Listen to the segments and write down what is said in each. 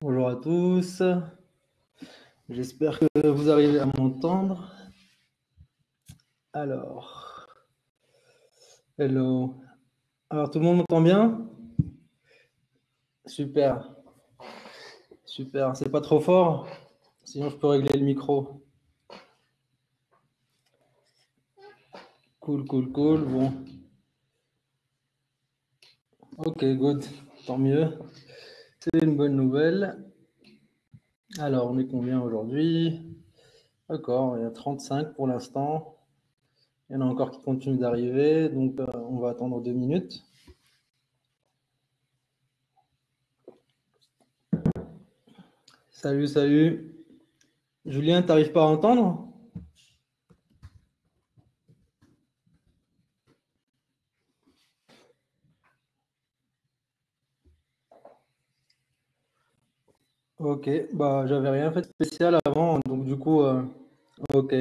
Bonjour à tous, j'espère que vous arrivez à m'entendre. Alors, hello. Alors, tout le monde m'entend bien? Super, super. C'est pas trop fort? Sinon, je peux régler le micro. Cool, cool, cool. Bon, ok, good. Tant mieux. C'est une bonne nouvelle. Alors, on est combien aujourd'hui? D'accord, il y a 35 pour l'instant. Il y en a encore qui continuent d'arriver, donc on va attendre 2 minutes. Salut, salut. Julien, t'arrives pas à entendre? Ok, bah j'avais rien fait de spécial avant, donc du coup, ok.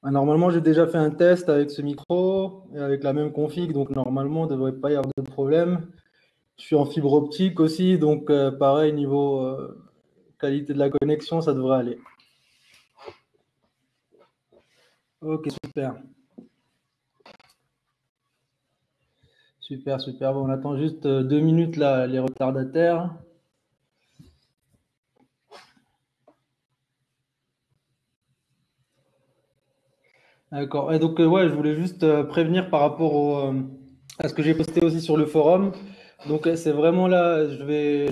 Bah, normalement, j'ai déjà fait un test avec ce micro et avec la même config, donc normalement, il ne devrait pas y avoir de problème. Je suis en fibre optique aussi, donc pareil, niveau qualité de la connexion, ça devrait aller. Ok, super. Super, super. Bon, on attend juste 2 minutes là, les retardataires. D'accord. Et donc, ouais, je voulais juste prévenir par rapport à ce que j'ai posté aussi sur le forum. Donc, c'est vraiment là, je vais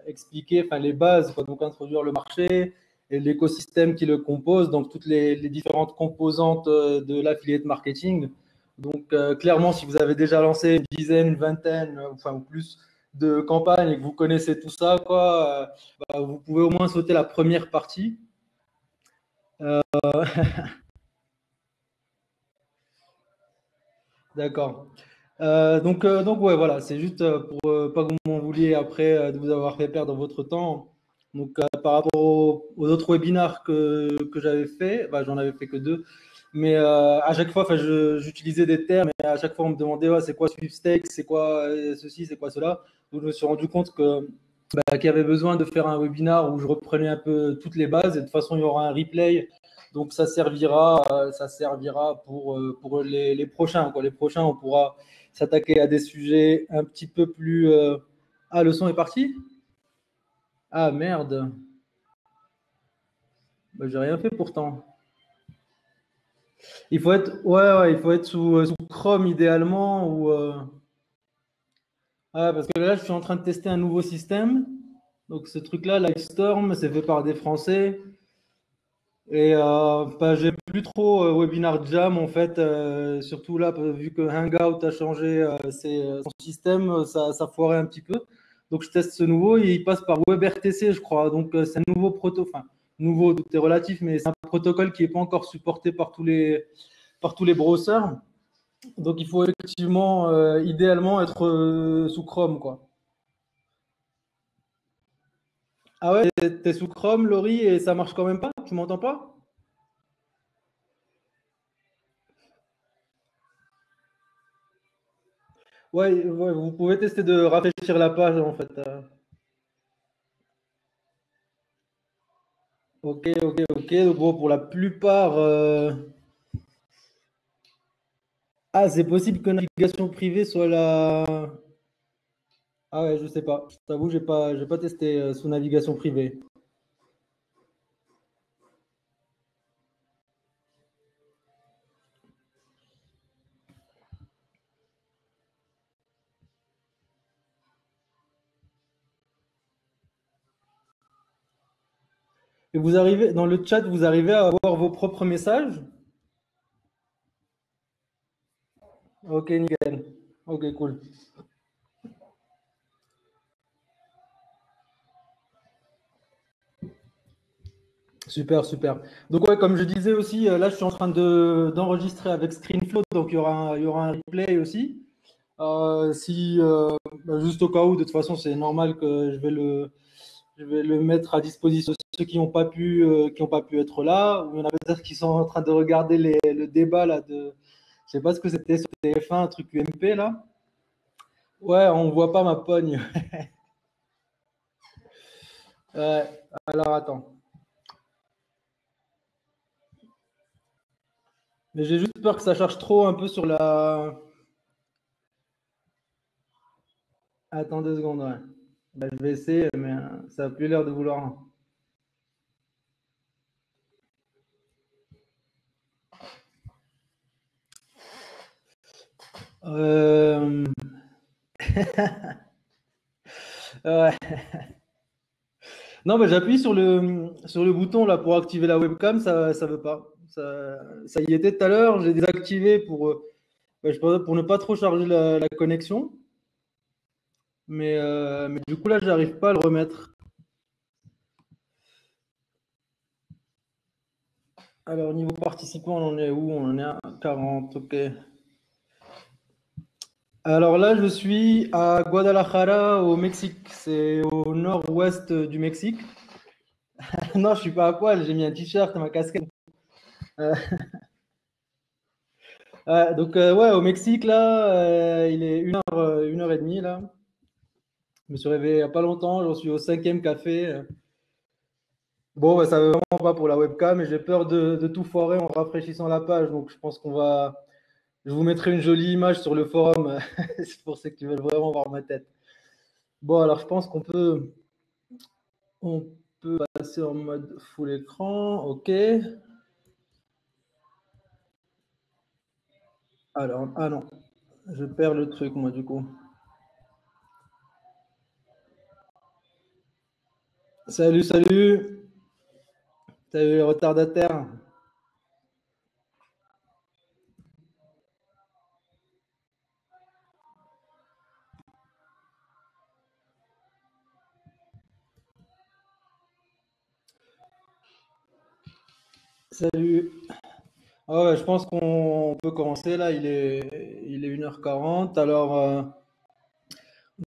expliquer enfin, les bases, quoi. Donc introduire le marché et l'écosystème qui le compose, donc toutes les différentes composantes de l'affiliate marketing. Donc, clairement, si vous avez déjà lancé une dizaine, une vingtaine, enfin, ou plus de campagnes et que vous connaissez tout ça, quoi, bah, vous pouvez au moins sauter la première partie. Euh, d'accord. Donc ouais, voilà, c'est juste pour pas que vous m'en vouliez après de vous avoir fait perdre votre temps. Donc, par rapport aux autres webinars que j'avais fait, bah, j'en avais fait que deux. Mais à chaque fois, enfin, j'utilisais des termes et à chaque fois, on me demandait ouais, c'est quoi sweepstakes, c'est quoi ceci, c'est quoi cela. Donc, je me suis rendu compte qu'il y avait besoin de faire un webinar où je reprenais un peu toutes les bases et de toute façon, il y aura un replay. Donc, ça servira pour les prochains, quoi. Les prochains, on pourra s'attaquer à des sujets un petit peu plus. Ah, le son est parti? Ah, merde. Bah, j'ai rien fait pourtant. Il faut être, ouais, il faut être sous Chrome idéalement ou. Ah, parce que là, je suis en train de tester un nouveau système. Donc, ce truc-là, Lightstorm, c'est fait par des Français. Et bah, j'ai plus trop Webinar Jam en fait, surtout là, vu que Hangout a changé son système, ça foirait un petit peu. Donc je teste ce nouveau et il passe par WebRTC, je crois. Donc c'est un nouveau enfin nouveau, tout est relatif, mais c'est un protocole qui n'est pas encore supporté par tous les browsers. Donc il faut effectivement, idéalement, être sous Chrome, quoi. Ah ouais, t'es sous Chrome, Laurie, et ça marche quand même pas? Tu m'entends pas? Ouais, ouais, vous pouvez tester de rafraîchir la page en fait. Ok, ok, ok. Donc bon, pour la plupart. Ah, c'est possible que navigation privée soit la. Ah ouais, je sais pas. Je t'avoue, j'ai pas testé sous navigation privée. Et vous arrivez, dans le chat, vous arrivez à avoir vos propres messages? Ok, nickel. Ok, cool. Super, super. Donc ouais, comme je disais aussi, là, je suis en train d'enregistrer avec ScreenFlow, donc il y aura un replay aussi. Si, juste au cas où, de toute façon, c'est normal que je vais le mettre à disposition de ceux qui ont pas pu être là. Ou il y en a peut-être qui sont en train de regarder le débat là je sais pas ce que c'était sur TF1, un truc UMP là. Ouais, on voit pas ma pogne. Alors attends. Mais j'ai juste peur que ça charge trop un peu sur la. Attends 2 secondes, ouais. Bah, je vais essayer, mais ça n'a plus l'air de vouloir. Euh... ouais. Non, mais j'appuie sur le bouton là pour activer la webcam, ça veut pas. Ça y était tout à l'heure, j'ai désactivé pour ne pas trop charger la connexion. Mais du coup là, j'arrive pas à le remettre. Alors niveau participants, on en est où? On en est à 40, ok. Alors là, je suis à Guadalajara, au Mexique. C'est au nord-ouest du Mexique. Non, je suis pas à poil, j'ai mis un t-shirt et ma casquette. Euh, donc, ouais, au Mexique, là, il est 1h30, là. Je me suis réveillé il n'y a pas longtemps, j'en suis au 5e café. Bon, bah, ça ne veut vraiment pas pour la webcam, mais j'ai peur de tout foirer en rafraîchissant la page. Donc, je pense qu'on va. Je vous mettrai une jolie image sur le forum. C'est pour ceux qui veulent vraiment voir ma tête. Bon, alors, je pense on peut passer en mode full écran. OK. Alors, ah non, je perds le truc, moi, du coup. Salut, salut. Salut les retardataires. Salut. Ah ouais, je pense qu'on peut commencer là. Il est 1h40. Alors,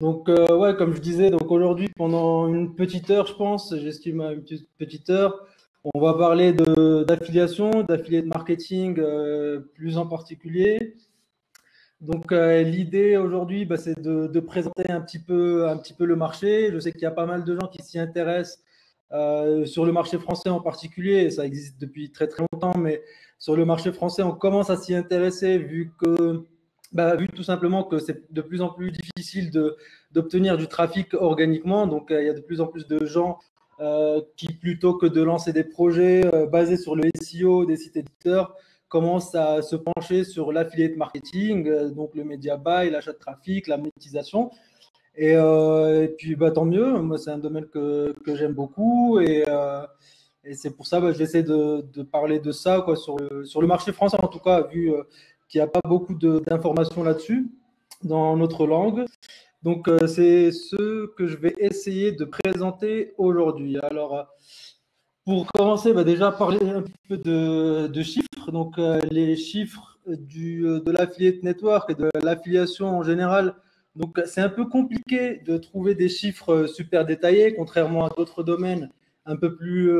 donc, ouais, comme je disais, donc aujourd'hui, pendant une petite heure, je pense, j'estime à une petite heure, on va parler d'affiliation, d'affiliate marketing plus en particulier. Donc, l'idée aujourd'hui, bah, c'est de présenter un petit peu le marché. Je sais qu'il y a pas mal de gens qui s'y intéressent sur le marché français en particulier. Et ça existe depuis très très longtemps, mais sur le marché français, on commence à s'y intéresser vu tout simplement que c'est de plus en plus difficile d'obtenir du trafic organiquement. Donc, il y a de plus en plus de gens qui, plutôt que de lancer des projets basés sur le SEO des sites éditeurs, commence à se pencher sur l'affiliate marketing, donc le media buy, l'achat de trafic, la monétisation. Et puis, bah, tant mieux. Moi, c'est un domaine que j'aime beaucoup. Et c'est pour ça que j'essaie de parler de ça quoi, sur le marché français, en tout cas, vu qu'il n'y a pas beaucoup d'informations là-dessus dans notre langue. Donc, c'est ce que je vais essayer de présenter aujourd'hui. Alors, pour commencer, bah, déjà parler un petit peu de chiffres. Donc, les chiffres de l'affiliate network et de l'affiliation en général. Donc, c'est un peu compliqué de trouver des chiffres super détaillés, contrairement à d'autres domaines un peu plus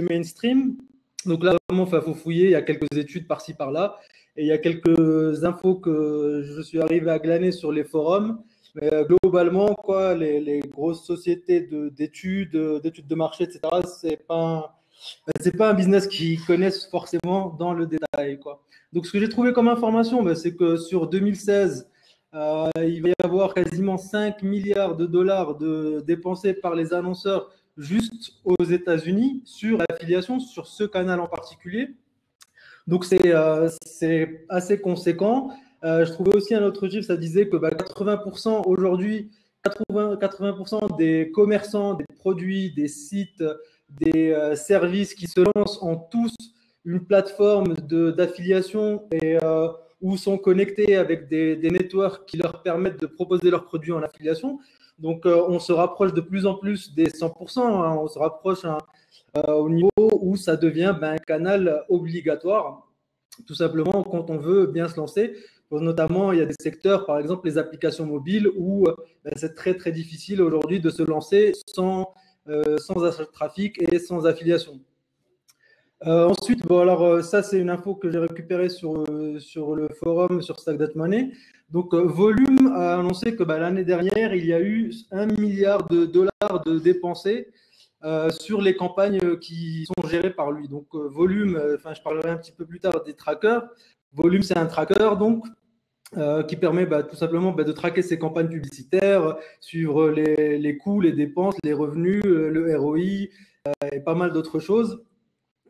mainstream. Donc là, vraiment, il faut fouiller. Il y a quelques études par-ci, par-là. Et il y a quelques infos que je suis arrivé à glaner sur les forums. Mais globalement, quoi, les grosses sociétés d'études de marché, etc., c'est pas un business qu'ils connaissent forcément dans le détail, quoi. Donc, ce que j'ai trouvé comme information, c'est que sur 2016, il va y avoir quasiment 5 milliards de dollars dépensés par les annonceurs juste aux États-Unis sur l'affiliation, sur ce canal en particulier. Donc, c'est assez conséquent. Je trouvais aussi un autre chiffre, ça disait que 80% aujourd'hui, 80% des commerçants, des produits, des sites, des services qui se lancent ont tous une plateforme d'affiliation et où sont connectés avec des networks qui leur permettent de proposer leurs produits en affiliation. Donc, on se rapproche de plus en plus des 100%, hein, on se rapproche au niveau où ça devient un canal obligatoire, tout simplement quand on veut bien se lancer. Notamment, il y a des secteurs, par exemple les applications mobiles, où c'est très très difficile aujourd'hui de se lancer sans achat de trafic et sans affiliation. Ensuite, bon, alors ça c'est une info que j'ai récupérée sur le forum sur Stack Money. Donc Volume a annoncé que l'année dernière il y a eu 1 milliard de dollars de dépensés sur les campagnes qui sont gérées par lui. Donc, Volume, je parlerai un petit peu plus tard des trackers. Volume, c'est un tracker donc qui permet tout simplement de traquer ses campagnes publicitaires, suivre les coûts, les dépenses, les revenus, le ROI et pas mal d'autres choses.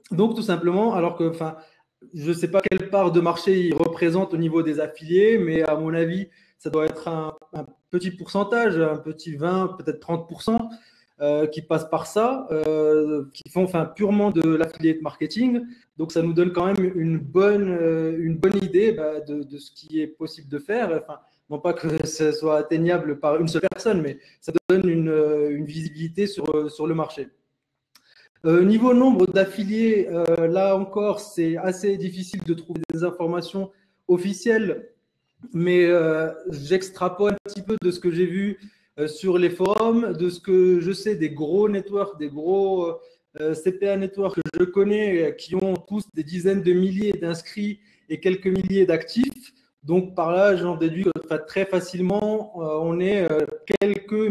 Donc, tout simplement, alors que, je ne sais pas quelle part de marché il représente au niveau des affiliés, mais à mon avis, ça doit être un petit pourcentage, un petit 20, peut-être 30%, qui passent par ça, qui font purement de l'affiliate marketing. Donc, ça nous donne quand même une bonne idée de ce qui est possible de faire. Non pas que ce soit atteignable par une seule personne, mais ça donne une visibilité sur le marché. Niveau nombre d'affiliés, là encore, c'est assez difficile de trouver des informations officielles, mais j'extrapole un petit peu de ce que j'ai vu sur les forums, de ce que je sais des gros networks, des gros CPA networks que je connais, qui ont tous des dizaines de milliers d'inscrits et quelques milliers d'actifs. Donc par là, j'en déduis que très facilement, on est quelques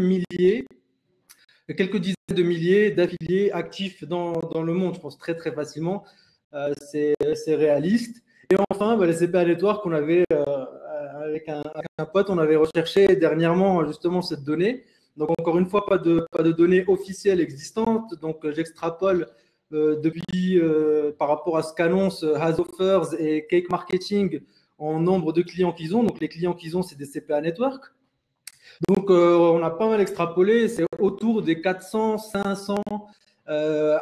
dizaines de milliers d'affiliés actifs dans le monde. Je pense très très facilement, c'est réaliste. Et enfin, les CPA networks qu'on avait avec un pote, on avait recherché dernièrement justement cette donnée. Donc encore une fois, pas de données officielles existantes. Donc j'extrapole depuis par rapport à ce qu'annoncent Has-Offers et Cake Marketing en nombre de clients qu'ils ont. Donc les clients qu'ils ont, c'est des CPA networks. Donc on a pas mal extrapolé. C'est autour des 400, 500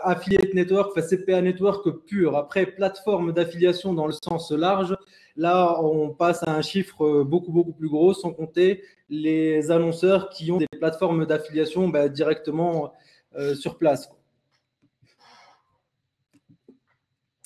affiliate network, CPA network pur. Après, plateforme d'affiliation dans le sens large, là, on passe à un chiffre beaucoup, beaucoup plus gros, sans compter les annonceurs qui ont des plateformes d'affiliation directement sur place.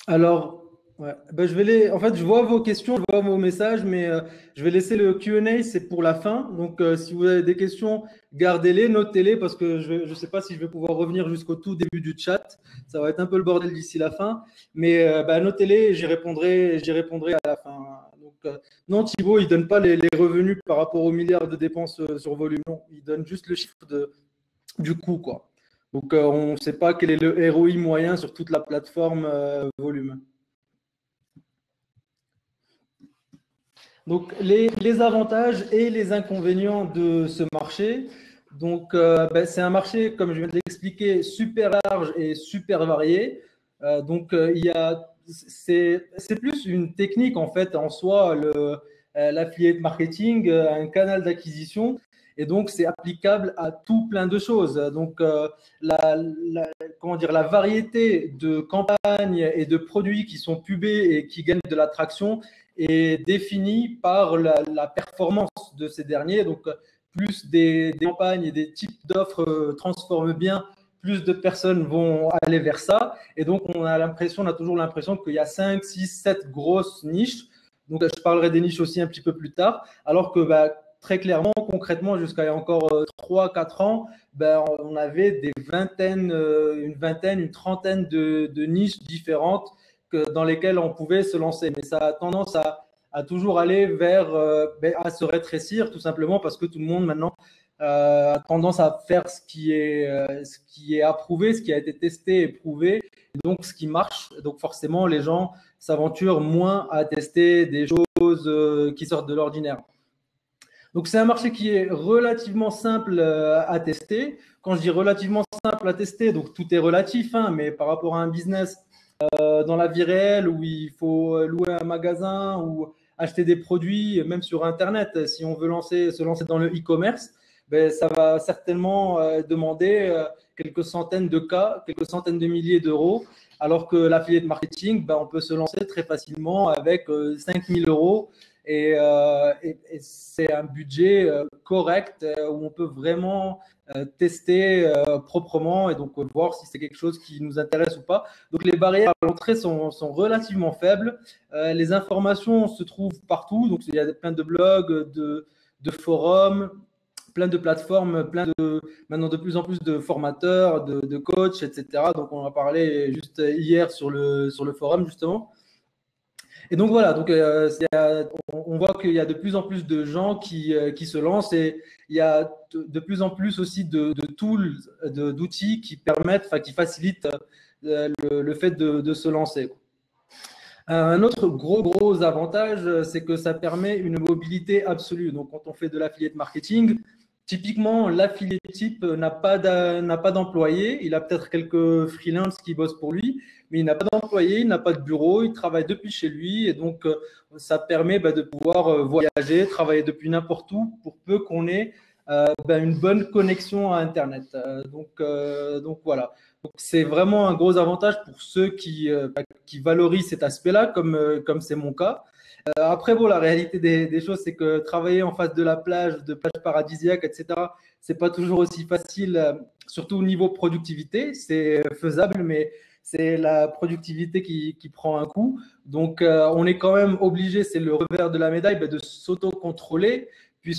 Alors, ouais, je vois vos questions, je vois vos messages, mais je vais laisser le Q&A, c'est pour la fin. Donc, si vous avez des questions, gardez-les, notez-les, parce que je ne sais pas si je vais pouvoir revenir jusqu'au tout début du chat. Ça va être un peu le bordel d'ici la fin. Mais notez-les et j'y répondrai à la fin. Donc, non, Thibaut, il ne donne pas les revenus par rapport aux milliards de dépenses sur volume. Non, il donne juste le chiffre du coût, quoi. Donc, on ne sait pas quel est le ROI moyen sur toute la plateforme volume. Donc, les avantages et les inconvénients de ce marché. Donc, c'est un marché, comme je viens de l'expliquer, super large et super varié. Donc, c'est plus une technique, en fait, en soi, l'affiliate marketing, un canal d'acquisition. Et donc, c'est applicable à tout plein de choses. Donc, la variété de campagnes et de produits qui sont pubés et qui gagnent de l'attraction est définie par la performance de ces derniers. Donc, plus des campagnes et des types d'offres transforment bien, plus de personnes vont aller vers ça. Et donc, on a toujours l'impression qu'il y a 5, 6, 7 grosses niches. Donc, je parlerai des niches aussi un petit peu plus tard. Alors que très clairement, concrètement, jusqu'à il y a encore 3-4 ans, on avait une vingtaine, une trentaine de niches différentes dans lesquelles on pouvait se lancer. Mais ça a tendance à toujours aller vers, à se rétrécir, tout simplement parce que tout le monde maintenant a tendance à faire ce qui est approuvé, ce qui a été testé et prouvé, et donc ce qui marche. Donc forcément, les gens s'aventurent moins à tester des choses qui sortent de l'ordinaire. Donc, c'est un marché qui est relativement simple à tester. Quand je dis relativement simple à tester, donc tout est relatif, mais par rapport à un business dans la vie réelle où il faut louer un magasin ou acheter des produits, même sur Internet, si on veut se lancer dans le e-commerce, ça va certainement demander quelques centaines de cas, quelques centaines de milliers d'euros, alors que l'affiliate marketing, on peut se lancer très facilement avec 5 000 euros. Et c'est un budget correct où on peut vraiment tester proprement et donc voir si c'est quelque chose qui nous intéresse ou pas. Donc les barrières à l'entrée sont relativement faibles. Les informations se trouvent partout. Donc il y a plein de blogs, de forums, plein de plateformes, maintenant de plus en plus de formateurs, de coachs, etc. Donc on en a parlé juste hier sur le forum justement. Et donc voilà, donc, on voit qu'il y a de plus en plus de gens qui se lancent et il y a de plus en plus aussi de tools, d'outils qui permettent, enfin qui facilitent le fait de se lancer. Un autre gros avantage, c'est que ça permet une mobilité absolue. Donc quand on fait de l'affiliate marketing, typiquement l'affiliate type n'a pas d'employé, il a peut-être quelques freelances qui bossent pour lui, mais il n'a pas d'employé, il n'a pas de bureau, il travaille depuis chez lui et donc ça permet de pouvoir voyager, travailler depuis n'importe où pour peu qu'on ait une bonne connexion à Internet. Donc voilà. Donc c'est vraiment un gros avantage pour ceux qui valorisent cet aspect-là, comme c'est mon cas. Après, bon, la réalité des choses, c'est que travailler en face de la plage, de plage paradisiaque, etc., c'est pas toujours aussi facile, surtout au niveau productivité. C'est faisable, mais c'est la productivité qui prend un coup. Donc, on est quand même obligé, c'est le revers de la médaille, de s'auto-contrôler,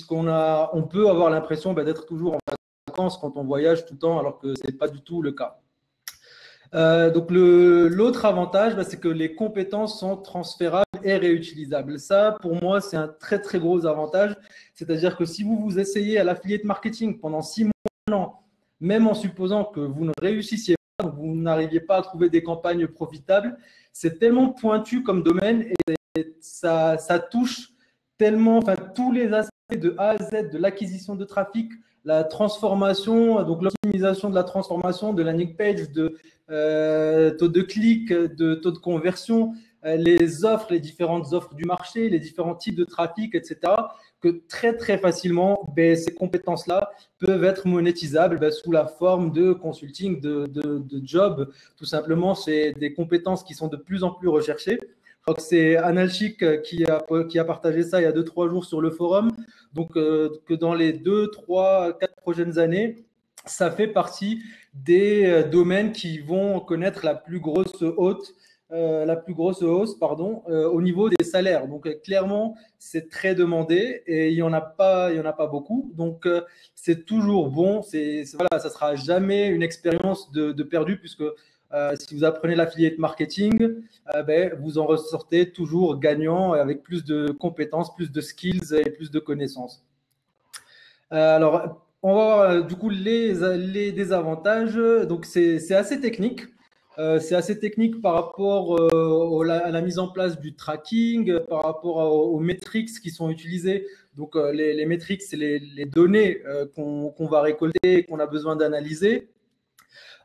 on peut avoir l'impression d'être toujours en vacances quand on voyage tout le temps, alors que c'est pas du tout le cas. Donc l'autre avantage, c'est que les compétences sont transférables et réutilisables. Ça, pour moi, c'est un très gros avantage. C'est-à-dire que si vous essayez à l'affiliate marketing pendant 6 mois, un an, même en supposant que vous ne réussissiez pas, donc vous n'arriviez pas à trouver des campagnes profitables, c'est tellement pointu comme domaine et ça touche tellement, tous les aspects de A à Z, de l'acquisition de trafic, la transformation, donc l'optimisation de la transformation, de landing page, de taux de clic, de taux de conversion, les offres, les différentes offres du marché, les différents types de trafic, etc. Que très facilement, ces compétences-là peuvent être monétisables sous la forme de consulting, de job. Tout simplement, c'est des compétences qui sont de plus en plus recherchées. Je crois que c'est Analchic qui a partagé ça il y a 2-3 jours sur le forum. Donc, que dans les 2, 3, 4 prochaines années, ça fait partie des domaines qui vont connaître la plus grosse hausse au niveau des salaires. Donc, clairement, c'est très demandé et il y en a pas beaucoup. Donc, c'est toujours bon. Voilà, ça sera jamais une expérience de perdu puisque si vous apprenez l'affiliate marketing, vous en ressortez toujours gagnant avec plus de compétences, plus de skills et plus de connaissances. Alors, on va voir du coup les désavantages. Donc, c'est assez technique. C'est assez technique par rapport à la mise en place du tracking, par rapport aux métriques qui sont utilisées. Donc, les métriques, c'est les données qu'on va récolter et qu'on a besoin d'analyser.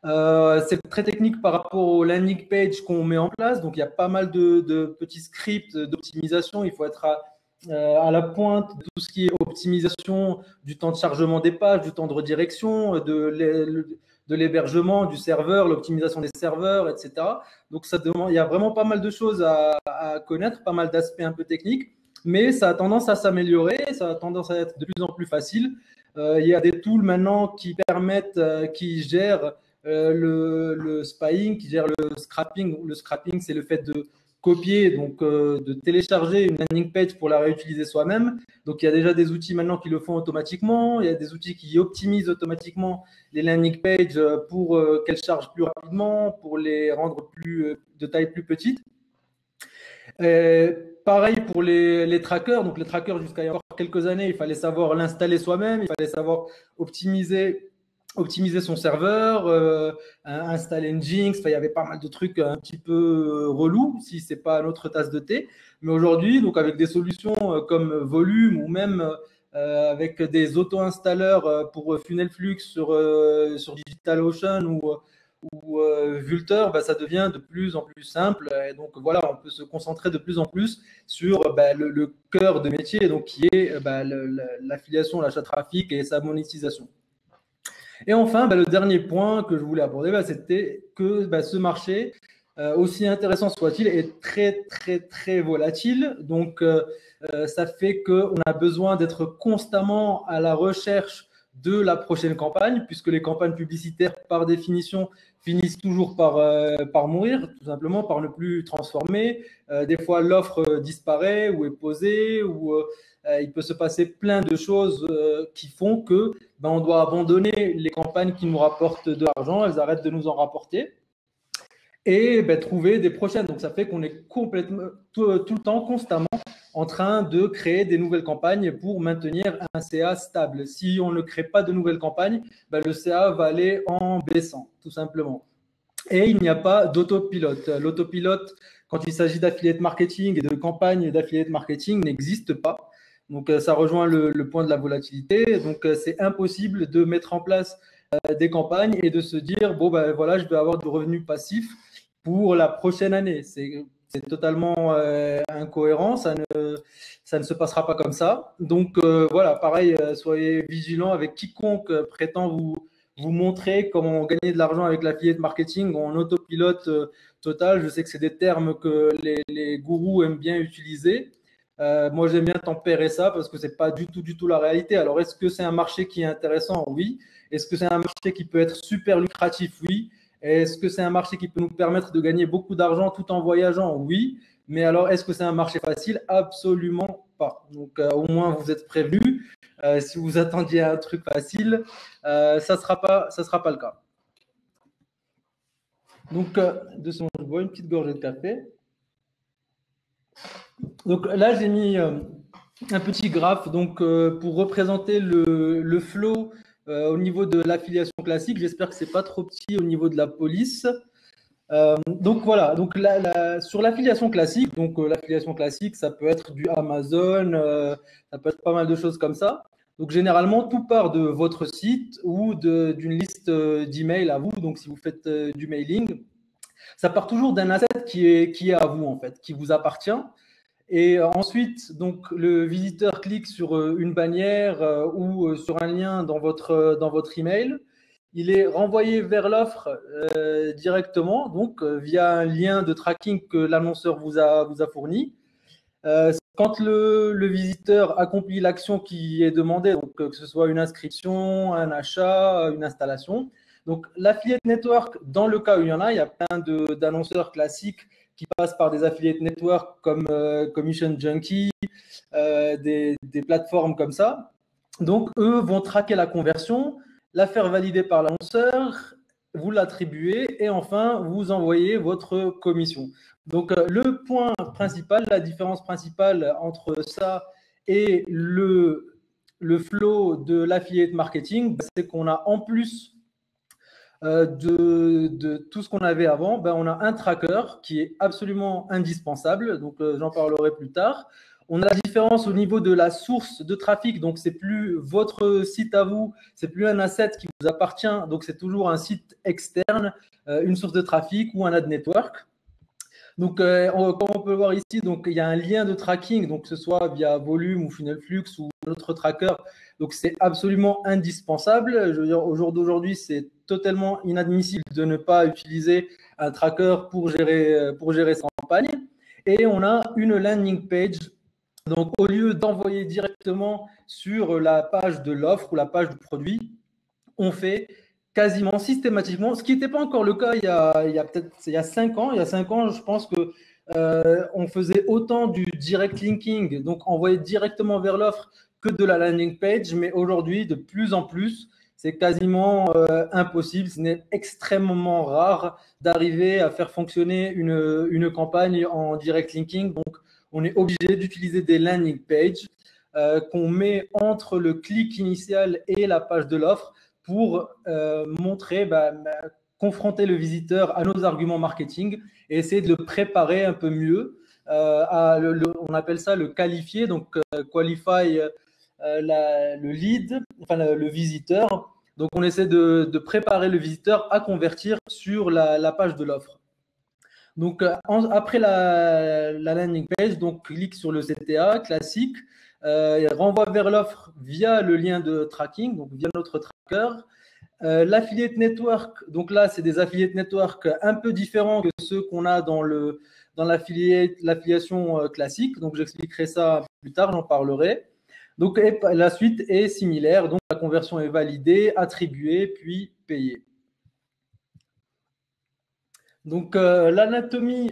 C'est très technique par rapport au landing page qu'on met en place. Donc, il y a pas mal de petits scripts d'optimisation. Il faut être à la pointe de tout ce qui est optimisation du temps de chargement des pages, du temps de redirection, de l'hébergement du serveur, l'optimisation des serveurs, etc. Donc, il y a vraiment pas mal de choses à connaître, pas mal d'aspects un peu techniques, mais ça a tendance à s'améliorer, ça a tendance à être de plus en plus facile. Il y a des tools maintenant qui permettent, qui gèrent le spying, qui gère le scrapping. Le scrapping, c'est le fait de copier, donc de télécharger une landing page pour la réutiliser soi-même. Donc, il y a déjà des outils maintenant qui le font automatiquement. Il y a des outils qui optimisent automatiquement les landing pages pour qu'elles chargent plus rapidement, pour les rendre de taille plus petite. Pareil pour les trackers. Donc, les trackers, jusqu'à il y a encore quelques années, il fallait savoir l'installer soi-même, il fallait savoir optimiser son serveur, installer une Jinx. Il y avait pas mal de trucs un petit peu relous si c'est pas notre tasse de thé. Mais aujourd'hui, donc avec des solutions comme Volume ou même avec des auto-installeurs pour Funnelflux sur DigitalOcean ou Vultr, ça devient de plus en plus simple. Et donc voilà, on peut se concentrer de plus en plus sur le cœur de métier, donc qui est l'affiliation, l'achat de trafic et sa monétisation. Et enfin, le dernier point que je voulais aborder, c'était que ce marché, aussi intéressant soit-il, est très volatile. Donc, ça fait qu'on a besoin d'être constamment à la recherche de la prochaine campagne, puisque les campagnes publicitaires, par définition, finissent toujours par mourir, tout simplement par ne plus transformer. Des fois, l'offre disparaît ou est posée, ou il peut se passer plein de choses qui font que on doit abandonner les campagnes qui nous rapportent de l'argent, elles arrêtent de nous en rapporter. et ben, trouver des prochaines. Donc, ça fait qu'on est complètement, tout le temps, constamment en train de créer des nouvelles campagnes pour maintenir un CA stable. Si on ne crée pas de nouvelles campagnes, ben, le CA va aller en baissant, tout simplement. Et il n'y a pas d'autopilote. L'autopilote, quand il s'agit d'affiliate marketing et de campagnes d'affiliate marketing, n'existe pas. Donc, ça rejoint le point de la volatilité. Donc, c'est impossible de mettre en place des campagnes et de se dire, bon, ben voilà, je vais avoir du revenu passif pour la prochaine année. C'est totalement incohérent, ça ne se passera pas comme ça. Donc, voilà, pareil, soyez vigilants avec quiconque prétend vous montrer comment gagner de l'argent avec l'affiliate marketing en autopilote total. Je sais que c'est des termes que les gourous aiment bien utiliser. Moi, j'aime bien tempérer ça parce que c'est pas du tout la réalité. Alors, est-ce que c'est un marché qui est intéressant? Oui. Est-ce que c'est un marché qui peut être super lucratif? Oui. Est-ce que c'est un marché qui peut nous permettre de gagner beaucoup d'argent tout en voyageant? Oui. Mais alors, est-ce que c'est un marché facile? Absolument pas. Donc, au moins, vous êtes prévenus. Si vous attendiez un truc facile, ça sera pas le cas. Donc, de ce moment, je bois une petite gorgée de café. Donc là, j'ai mis un petit graphe donc, pour représenter le flow au niveau de l'affiliation classique. J'espère que ce n'est pas trop petit au niveau de la police. Donc voilà, donc sur l'affiliation classique, l'affiliation classique, ça peut être du Amazon, ça peut être pas mal de choses comme ça. Donc généralement, tout part de votre site ou d'une liste d'emails à vous. Donc si vous faites du mailing, ça part toujours d'un asset qui est à vous en fait, qui vous appartient. Et ensuite, donc le visiteur clique sur une bannière ou sur un lien dans votre email. Il est renvoyé vers l'offre directement, donc via un lien de tracking que l'annonceur vous a fourni. Quand le visiteur accomplit l'action qui est demandée, donc que ce soit une inscription, un achat, une installation. Donc l'affiliate network, dans le cas où il y en a, il y a plein d'annonceurs classiques qui passent par des affiliate networks comme Commission Junkie, des plateformes comme ça. Donc, eux vont traquer la conversion, la faire valider par l'annonceur, vous l'attribuer et enfin, vous envoyez votre commission. Donc, le point principal, la différence principale entre ça et le flow de l'affiliate marketing, c'est qu'on a en plus de tout ce qu'on avait avant, on a un tracker qui est absolument indispensable. Donc, j'en parlerai plus tard. On a la différence au niveau de la source de trafic. Donc, c'est plus votre site à vous, c'est plus un asset qui vous appartient. Donc, c'est toujours un site externe, une source de trafic ou un ad network. Donc, comme on peut le voir ici, donc, il y a un lien de tracking, donc que ce soit via Volume ou Funnelflux ou notre tracker. Donc, c'est absolument indispensable. Je veux dire, au jour d'aujourd'hui, c'est totalement inadmissible de ne pas utiliser un tracker pour gérer sa campagne. Et on a une landing page. Donc, au lieu d'envoyer directement sur la page de l'offre ou la page du produit, on fait quasiment systématiquement, ce qui n'était pas encore le cas il y a 5 ans. Il y a 5 ans, je pense que on faisait autant du direct linking, donc envoyer directement vers l'offre, que de la landing page. Mais aujourd'hui, de plus en plus, c'est quasiment impossible. Ce n'est extrêmement rare d'arriver à faire fonctionner une campagne en direct linking. Donc, on est obligé d'utiliser des landing pages qu'on met entre le clic initial et la page de l'offre pour montrer, confronter le visiteur à nos arguments marketing et essayer de le préparer un peu mieux. On appelle ça le qualifier, donc qualify le lead, enfin le visiteur. Donc, on essaie de préparer le visiteur à convertir sur la page de l'offre. Donc, après la landing page, donc clique sur le CTA classique, renvoie vers l'offre via le lien de tracking, donc via notre tracker. L'affiliate network, donc là, c'est des affiliate network un peu différents que ceux qu'on a dans l'affiliation classique. Donc, j'expliquerai ça plus tard, j'en parlerai. Donc, la suite est similaire. Donc, la conversion est validée, attribuée, puis payée. Donc, l'anatomie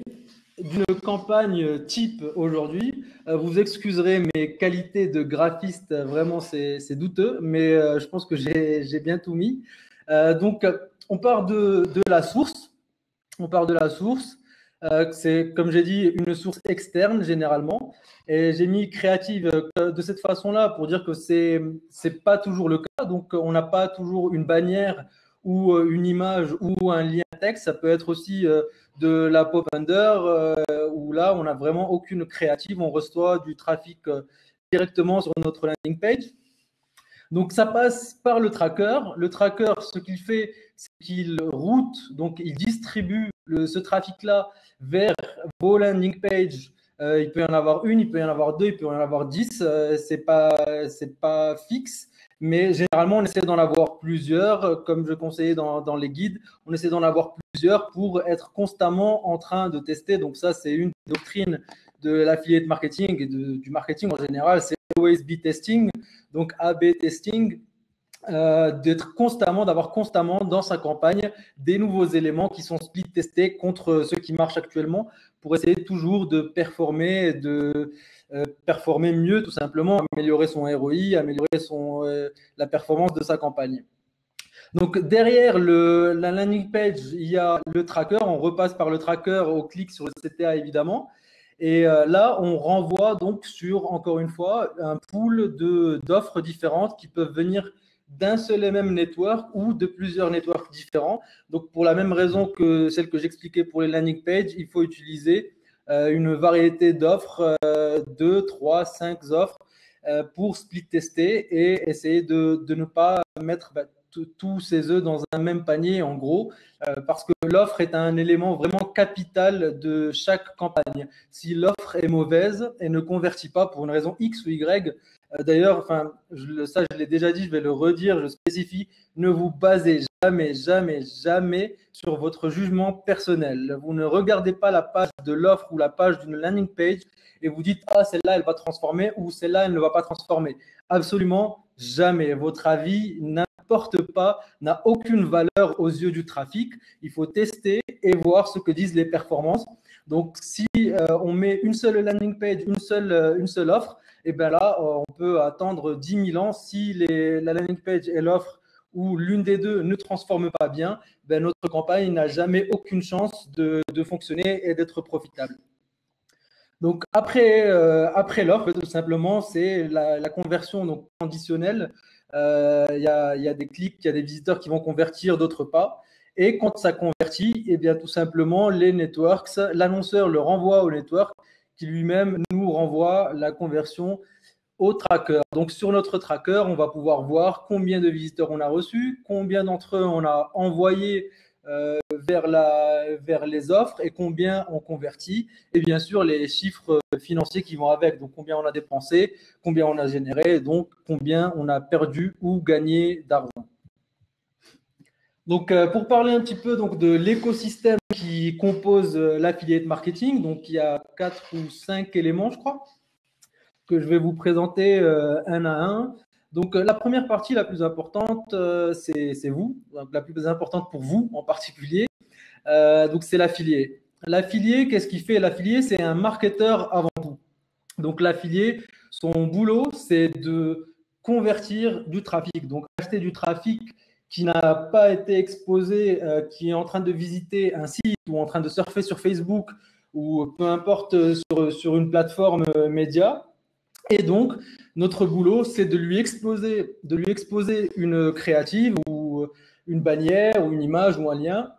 d'une campagne type aujourd'hui. Vous excuserez mes qualités de graphiste, vraiment c'est douteux, mais je pense que j'ai bien tout mis. Donc, on part de la source. on part de la source. C'est, comme j'ai dit, une source externe généralement. Et j'ai mis créative de cette façon-là pour dire que c'est pas toujours le cas. Donc, on n'a pas toujours une bannière ou une image ou un lien texte. Ça peut être aussi de la pop-under où là, on n'a vraiment aucune créative. On reçoit du trafic directement sur notre landing page. Donc, ça passe par le tracker. Le tracker, ce qu'il fait, c'est qu'il route, donc il distribue ce trafic-là vers vos landing pages. Il peut y en avoir une, il peut y en avoir deux, il peut y en avoir 10. C'est pas fixe, mais généralement, on essaie d'en avoir plusieurs. Comme je conseillais dans les guides, on essaie d'en avoir plusieurs pour être constamment en train de tester. Donc, ça, c'est une doctrine de l'affiliate marketing et du marketing en général. C'est always be testing, donc A/B testing. D'avoir constamment dans sa campagne des nouveaux éléments qui sont split testés contre ceux qui marchent actuellement pour essayer toujours de performer, performer mieux tout simplement, améliorer son ROI, améliorer la performance de sa campagne. Donc derrière la landing page, il y a le tracker, on repasse par le tracker au clic sur le CTA évidemment. Et là, on renvoie donc sur, encore une fois, un pool d'offres différentes qui peuvent venir d'un seul et même network ou de plusieurs networks différents. Donc, pour la même raison que celle que j'expliquais pour les landing pages, il faut utiliser une variété d'offres, 2, 3, 5 offres pour split tester et essayer de ne pas mettre tous ces œufs dans un même panier, en gros, parce que l'offre est un élément vraiment capital de chaque campagne. Si l'offre est mauvaise et ne convertit pas pour une raison X ou Y, d'ailleurs, enfin, ça je l'ai déjà dit, je vais le redire, je spécifie, ne vous basez jamais, jamais, jamais sur votre jugement personnel. Vous ne regardez pas la page de l'offre ou la page d'une landing page et vous dites, ah, celle-là, elle va transformer ou celle-là, elle ne va pas transformer. Absolument jamais. Votre avis n'importe pas, n'a aucune valeur aux yeux du trafic. Il faut tester et voir ce que disent les performances. Donc, si on met une seule landing page, une seule offre, et bien là, on peut attendre 10 000 ans. Si la landing page et l'offre ou l'une des deux ne transforme pas bien, ben notre campagne n'a jamais aucune chance de fonctionner et d'être profitable. Donc, après l'offre, tout simplement, c'est la conversion donc, conditionnelle. Il y a des clics, il y a des visiteurs qui vont convertir, d'autres pas. Et quand ça convertit, eh bien, tout simplement, les networks, l'annonceur le renvoie au network qui lui-même nous renvoie la conversion au tracker. Donc, sur notre tracker, on va pouvoir voir combien de visiteurs on a reçus, combien d'entre eux on a envoyé vers les offres et combien on convertit. Et bien sûr, les chiffres financiers qui vont avec. Donc, combien on a dépensé, combien on a généré, donc combien on a perdu ou gagné d'argent. Donc, pour parler un petit peu donc, de l'écosystème qui compose l'affiliate marketing, donc il y a 4 ou 5 éléments, je crois, que je vais vous présenter un à un. Donc, la première partie, la plus importante, c'est vous, donc, la plus importante pour vous en particulier. Donc, c'est l'affilié. L'affilié, qu'est-ce qu'il fait? L'affilié, c'est un marketeur avant tout. Donc, l'affilié, son boulot, c'est de convertir du trafic. Donc, acheter du trafic qui n'a pas été exposé, qui est en train de visiter un site ou en train de surfer sur Facebook ou peu importe sur une plateforme média. Et donc, notre boulot, c'est de lui exposer une créative ou une bannière ou une image ou un lien,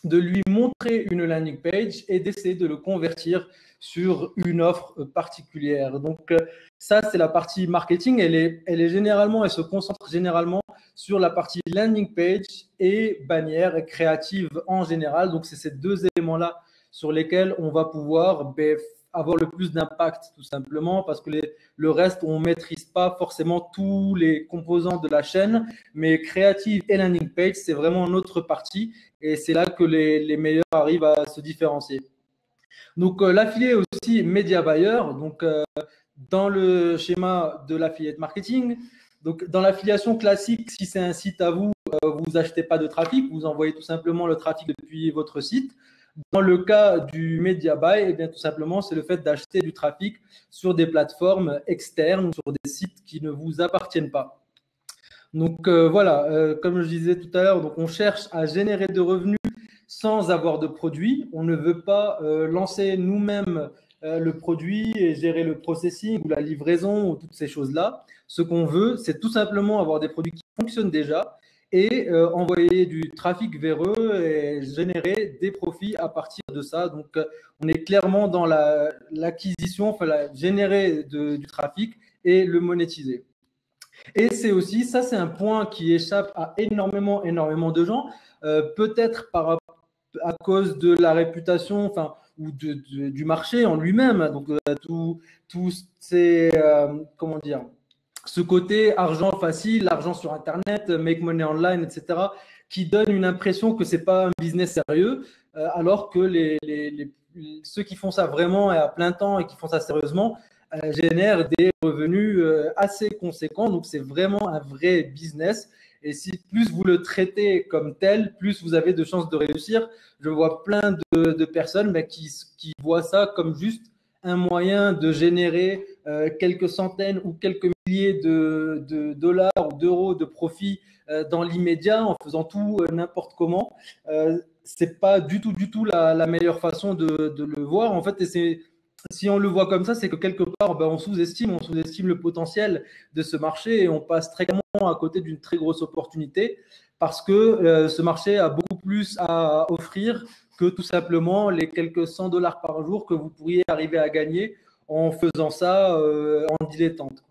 de lui montrer une landing page et d'essayer de le convertir sur une offre particulière. Donc, ça, c'est la partie marketing. Elle se concentre généralement sur la partie landing page et bannière et créative en général. Donc, c'est ces deux éléments-là sur lesquels on va pouvoir avoir le plus d'impact, tout simplement, parce que le reste, on ne maîtrise pas forcément tous les composants de la chaîne, mais créative et landing page, c'est vraiment notre partie, et c'est là que les meilleurs arrivent à se différencier. Donc, l'affilié est aussi média buyer, donc dans le schéma de l'affiliate marketing. Donc, dans l'affiliation classique, si c'est un site à vous, vous n'achetez pas de trafic, vous envoyez tout simplement le trafic depuis votre site. Dans le cas du media buy, eh bien, tout simplement, c'est le fait d'acheter du trafic sur des plateformes externes, sur des sites qui ne vous appartiennent pas. Donc voilà, comme je disais tout à l'heure, donc on cherche à générer de revenus sans avoir de produit. On ne veut pas lancer nous-mêmes le produit et gérer le processing ou la livraison ou toutes ces choses-là. Ce qu'on veut, c'est tout simplement avoir des produits qui fonctionnent déjà et envoyer du trafic vers eux et générer des profits à partir de ça. Donc, on est clairement dans l'acquisition, enfin, générer du trafic et le monétiser. Et c'est aussi, ça c'est un point qui échappe à énormément de gens, peut-être à cause de la réputation, enfin, ou du marché en lui-même. Donc, tout ces, comment dire, ce côté argent facile, argent sur Internet, make money online, etc., qui donne une impression que c'est pas un business sérieux, alors que ceux qui font ça vraiment et à plein temps et qui font ça sérieusement génèrent des revenus assez conséquents. Donc, c'est vraiment un vrai business. Et si plus vous le traitez comme tel, plus vous avez de chances de réussir. Je vois plein de personnes qui voient ça comme juste un moyen de générer quelques centaines ou quelques milliers de dollars ou d'euros de profit dans l'immédiat en faisant tout n'importe comment. C'est pas du tout la meilleure façon de le voir. En fait, si on le voit comme ça, c'est que quelque part, on sous-estime le potentiel de ce marché et on passe très clairement à côté d'une très grosse opportunité parce que ce marché a beaucoup plus à offrir que tout simplement les quelques 100 dollars par jour que vous pourriez arriver à gagner en faisant ça en dilettante.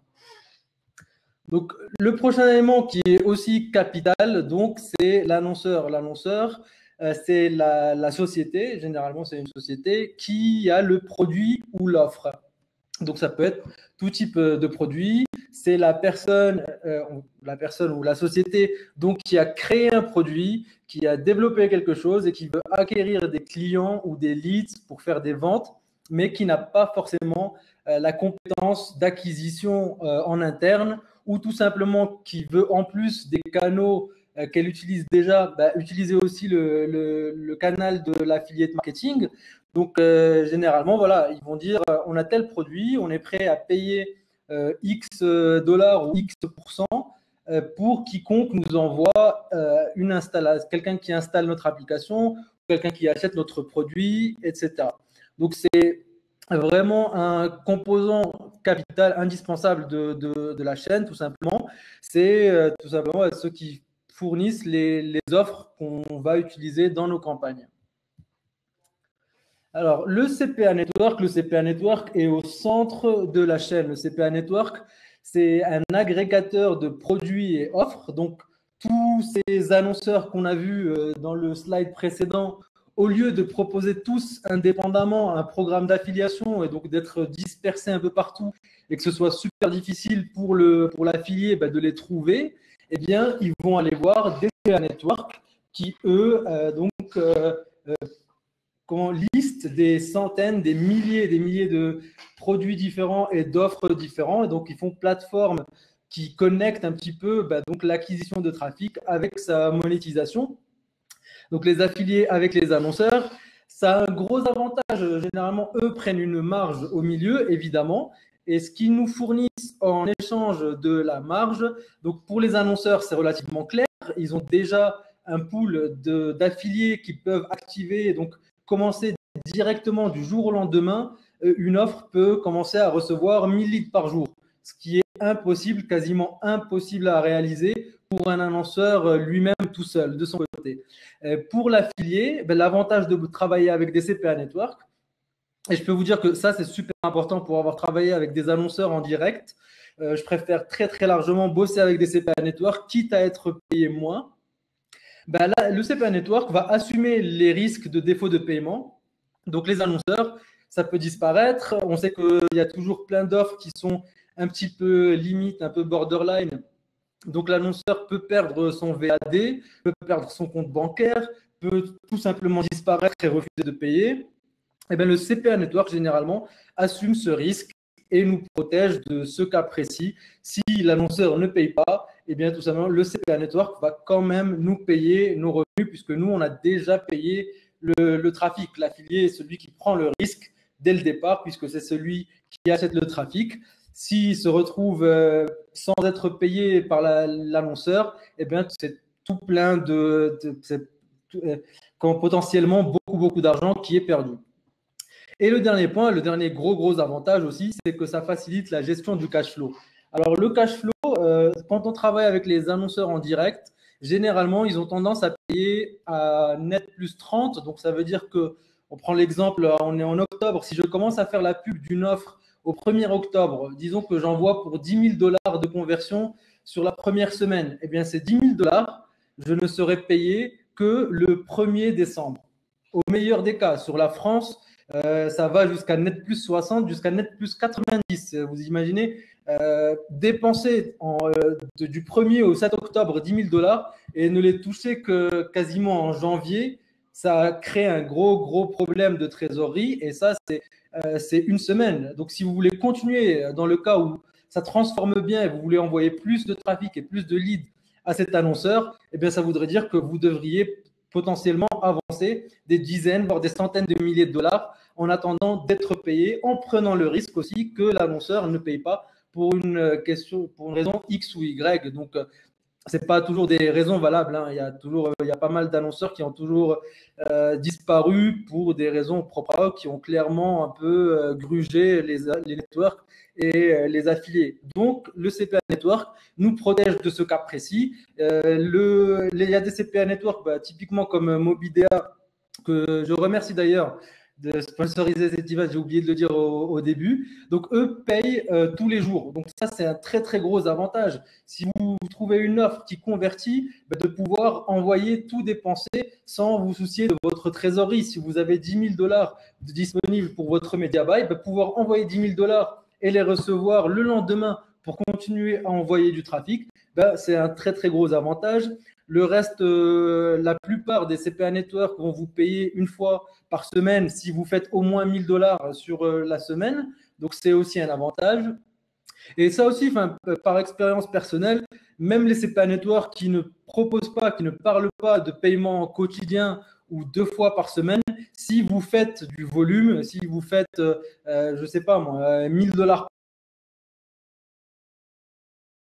Donc, le prochain élément qui est aussi capital, donc, c'est l'annonceur. L'annonceur, c'est la société, généralement, c'est une société qui a le produit ou l'offre. Donc, ça peut être tout type de produit. C'est la personne ou la société donc, qui a créé un produit, qui a développé quelque chose et qui veut acquérir des clients ou des leads pour faire des ventes, mais qui n'a pas forcément la compétence d'acquisition en interne ou tout simplement qui veut en plus des canaux qu'elle utilise déjà, utiliser aussi le canal de l'affiliate marketing. Donc, généralement, voilà, ils vont dire on a tel produit, on est prêt à payer X dollars ou X % pour quiconque nous envoie une installation, quelqu'un qui installe notre application, quelqu'un qui achète notre produit, etc. Donc, c'est vraiment un composant capital indispensable de la chaîne, tout simplement. C'est tout simplement ceux qui fournissent les offres qu'on va utiliser dans nos campagnes. Alors, le CPA Network est au centre de la chaîne. Le CPA Network, c'est un agrégateur de produits et offres. Donc, tous ces annonceurs qu'on a vus dans le slide précédent, au lieu de proposer tous indépendamment un programme d'affiliation et donc d'être dispersés un peu partout et que ce soit super difficile pour l'affilié de les trouver, eh bien, ils vont aller voir des CPA Network qui, eux, liste des centaines, des milliers de produits différents et d'offres différents. Et donc, ils font plateforme qui connecte un petit peu donc l'acquisition de trafic avec sa monétisation. Donc, les affiliés avec les annonceurs, ça a un gros avantage. Généralement, eux prennent une marge au milieu, évidemment. Et ce qu'ils nous fournissent en échange de la marge, donc pour les annonceurs, c'est relativement clair. Ils ont déjà un pool d'affiliés qui peuvent activer et donc commencer directement du jour au lendemain. Une offre peut commencer à recevoir 1000 leads par jour, ce qui est impossible, quasiment impossible à réaliser pour un annonceur lui-même tout seul, de son côté. Pour l'affilié, l'avantage de travailler avec des CPA Network, et je peux vous dire que ça, c'est super important pour avoir travaillé avec des annonceurs en direct. Je préfère très largement bosser avec des CPA Network, quitte à être payé moins. Là, le CPA Network va assumer les risques de défaut de paiement. Donc, les annonceurs, ça peut disparaître. On sait qu'il y a toujours plein d'offres qui sont un petit peu limite, un peu borderline. Donc, l'annonceur peut perdre son VAD, peut perdre son compte bancaire, peut tout simplement disparaître et refuser de payer. Eh bien, le CPA Network, généralement, assume ce risque et nous protège de ce cas précis. Si l'annonceur ne paye pas, eh bien, tout simplement, le CPA Network va quand même nous payer nos revenus puisque nous, on a déjà payé le trafic. L'affilié est celui qui prend le risque dès le départ puisque c'est celui qui achète le trafic. S'il se retrouve sans être payé par l'annonceur, eh bien, c'est tout plein quand potentiellement beaucoup d'argent qui est perdu. Et le dernier point, le dernier gros avantage aussi, c'est que ça facilite la gestion du cash flow. Alors le cash flow, quand on travaille avec les annonceurs en direct, généralement, ils ont tendance à payer à net plus 30. Donc ça veut dire que, on prend l'exemple, on est en octobre, si je commence à faire la pub d'une offre au 1er octobre, disons que j'envoie pour 10 000 $ de conversion sur la première semaine, eh bien ces 10 000 $, je ne serai payé que le 1er décembre. Au meilleur des cas, sur la France, ça va jusqu'à net plus 60, jusqu'à net plus 90. Vous imaginez dépenser du 1er au 7 octobre 10 000 $ et ne les toucher que quasiment en janvier, ça crée un gros problème de trésorerie et ça, c'est une semaine. Donc, si vous voulez continuer dans le cas où ça transforme bien et vous voulez envoyer plus de trafic et plus de leads à cet annonceur, eh bien, ça voudrait dire que vous devriez potentiellement avancer des dizaines, voire des centaines de milliers de dollars en attendant d'être payé, en prenant le risque aussi que l'annonceur ne paye pas pour une raison X ou Y. Donc, c'est pas toujours des raisons valables. Hein. Il y a pas mal d'annonceurs qui ont toujours disparu pour des raisons propres à eux, qui ont clairement un peu grugé les networks et les affiliés. Donc, le CPA Network nous protège de ce cas précis. Il y a des CPA Network, typiquement comme Mobidea, que je remercie d'ailleurs de sponsoriser cet event, j'ai oublié de le dire au début. Donc, eux payent tous les jours. Donc, ça, c'est un très gros avantage. Si vous trouvez une offre qui convertit, de pouvoir envoyer tout dépenser sans vous soucier de votre trésorerie. Si vous avez 10 000 $ disponibles pour votre media buy, pouvoir envoyer 10 000 $ et les recevoir le lendemain pour continuer à envoyer du trafic, c'est un très gros avantage. Le reste, la plupart des CPA Network vont vous payer une fois par semaine si vous faites au moins 1 000 $ sur la semaine. Donc, c'est aussi un avantage. Et ça aussi, par expérience personnelle, même les CPA Network qui ne proposent pas, qui ne parlent pas de paiement quotidien ou 2 fois par semaine, si vous faites du volume, si vous faites, je ne sais pas moi, 1 000 $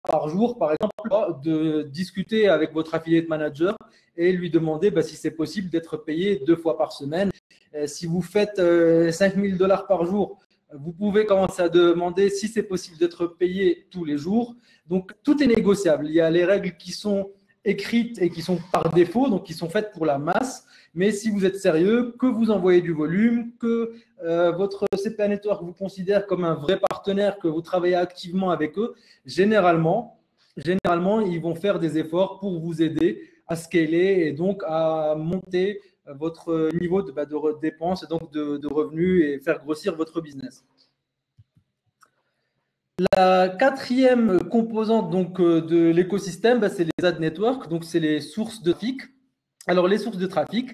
par jour, par exemple, de discuter avec votre affiliate manager et lui demander si c'est possible d'être payé 2 fois par semaine. Si vous faites 5 000 $ par jour, vous pouvez commencer à demander si c'est possible d'être payé tous les jours. Donc, tout est négociable. Il y a les règles qui sont écrites et qui sont par défaut, donc qui sont faites pour la masse. Mais si vous êtes sérieux, que vous envoyez du volume, que votre CPA Network vous considère comme un vrai partenaire, que vous travaillez activement avec eux, généralement, ils vont faire des efforts pour vous aider à scaler et donc à monter votre niveau de dépenses et donc de revenus et faire grossir votre business. La quatrième composante donc, de l'écosystème, c'est les ad networks, donc c'est les sources de trafic. Alors, les sources de trafic,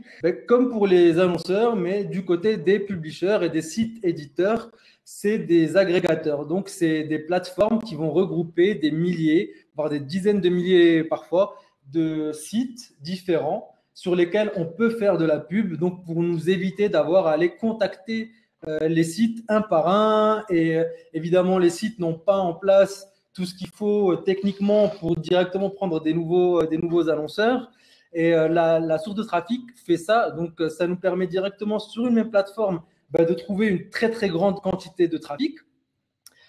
comme pour les annonceurs, mais du côté des publishers et des sites éditeurs, c'est des agrégateurs. Donc, c'est des plateformes qui vont regrouper des milliers, voire des dizaines de milliers parfois, de sites différents sur lesquels on peut faire de la pub, donc pour nous éviter d'avoir à aller contacter les sites un par un. Et évidemment, les sites n'ont pas en place tout ce qu'il faut techniquement pour directement prendre des nouveaux annonceurs. Et la source de trafic fait ça. Donc, ça nous permet directement sur une même plateforme de trouver une très grande quantité de trafic.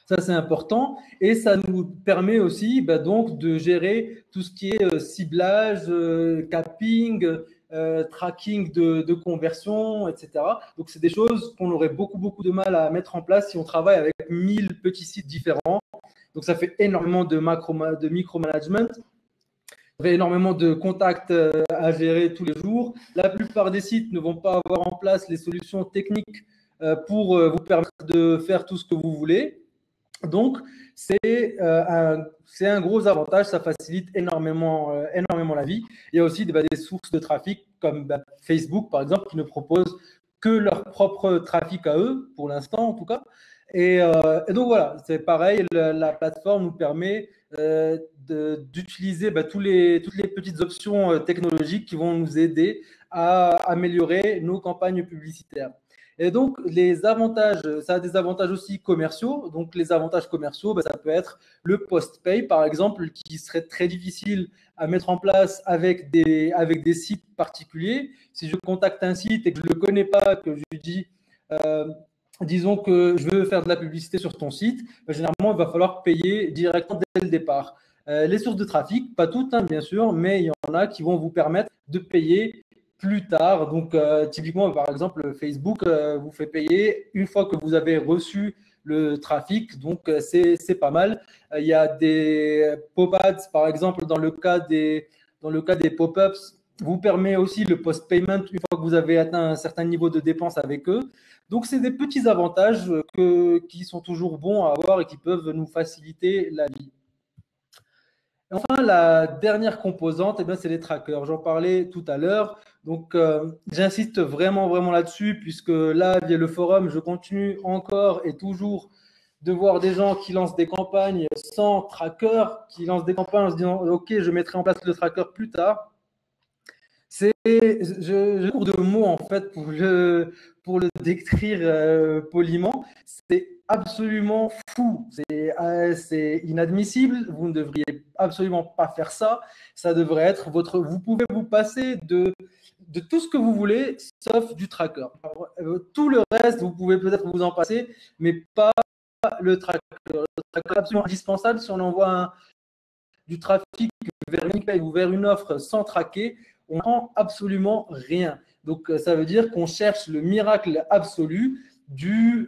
Ça, c'est important. Et ça nous permet aussi donc de gérer tout ce qui est ciblage, capping, tracking de conversion, etc. Donc, c'est des choses qu'on aurait beaucoup de mal à mettre en place si on travaille avec 1000 petits sites différents. Donc, ça fait énormément de micromanagement. Vous avez énormément de contacts à gérer tous les jours. La plupart des sites ne vont pas avoir en place les solutions techniques pour vous permettre de faire tout ce que vous voulez. Donc, c'est un gros avantage, ça facilite énormément la vie. Il y a aussi des sources de trafic comme Facebook, par exemple, qui ne proposent que leur propre trafic à eux, pour l'instant en tout cas. Et donc voilà, c'est pareil, la plateforme nous permet d'utiliser toutes les petites options technologiques qui vont nous aider à améliorer nos campagnes publicitaires. Et donc, les avantages, ça a des avantages aussi commerciaux. Donc, les avantages commerciaux, ça peut être le post-pay, par exemple, qui serait très difficile à mettre en place avec des sites particuliers. Si je contacte un site et que je ne le connais pas, que je lui dis, disons que je veux faire de la publicité sur ton site, généralement, il va falloir payer directement dès le départ. Les sources de trafic, pas toutes, bien sûr, mais il y en a qui vont vous permettre de payer plus tard. Donc, typiquement, par exemple, Facebook vous fait payer une fois que vous avez reçu le trafic. Donc, c'est pas mal. Il y a des pop-ads, par exemple, dans le cas des pop-ups, vous permet aussi le post-payment une fois que vous avez atteint un certain niveau de dépenses avec eux. Donc, c'est des petits avantages qui sont toujours bons à avoir et qui peuvent nous faciliter la vie. Enfin, la dernière composante, c'est les trackers. J'en parlais tout à l'heure. Donc, j'insiste vraiment là-dessus, puisque là, via le forum, je continue encore et toujours de voir des gens qui lancent des campagnes sans tracker, qui lancent des campagnes en se disant « Ok, je mettrai en place le tracker plus tard ». Je cours de mots en fait pour le décrire poliment. C'est absolument fou, c'est inadmissible. Vous ne devriez absolument pas faire ça. Ça devrait être votre. Vous pouvez vous passer de tout ce que vous voulez, sauf du tracker. Tout le reste, vous pouvez peut-être vous en passer, mais pas le tracker. Le tracker est absolument indispensable si on envoie du trafic vers une page ou vers une offre sans traquer. On n'en absolument rien. Donc, ça veut dire qu'on cherche le miracle absolu de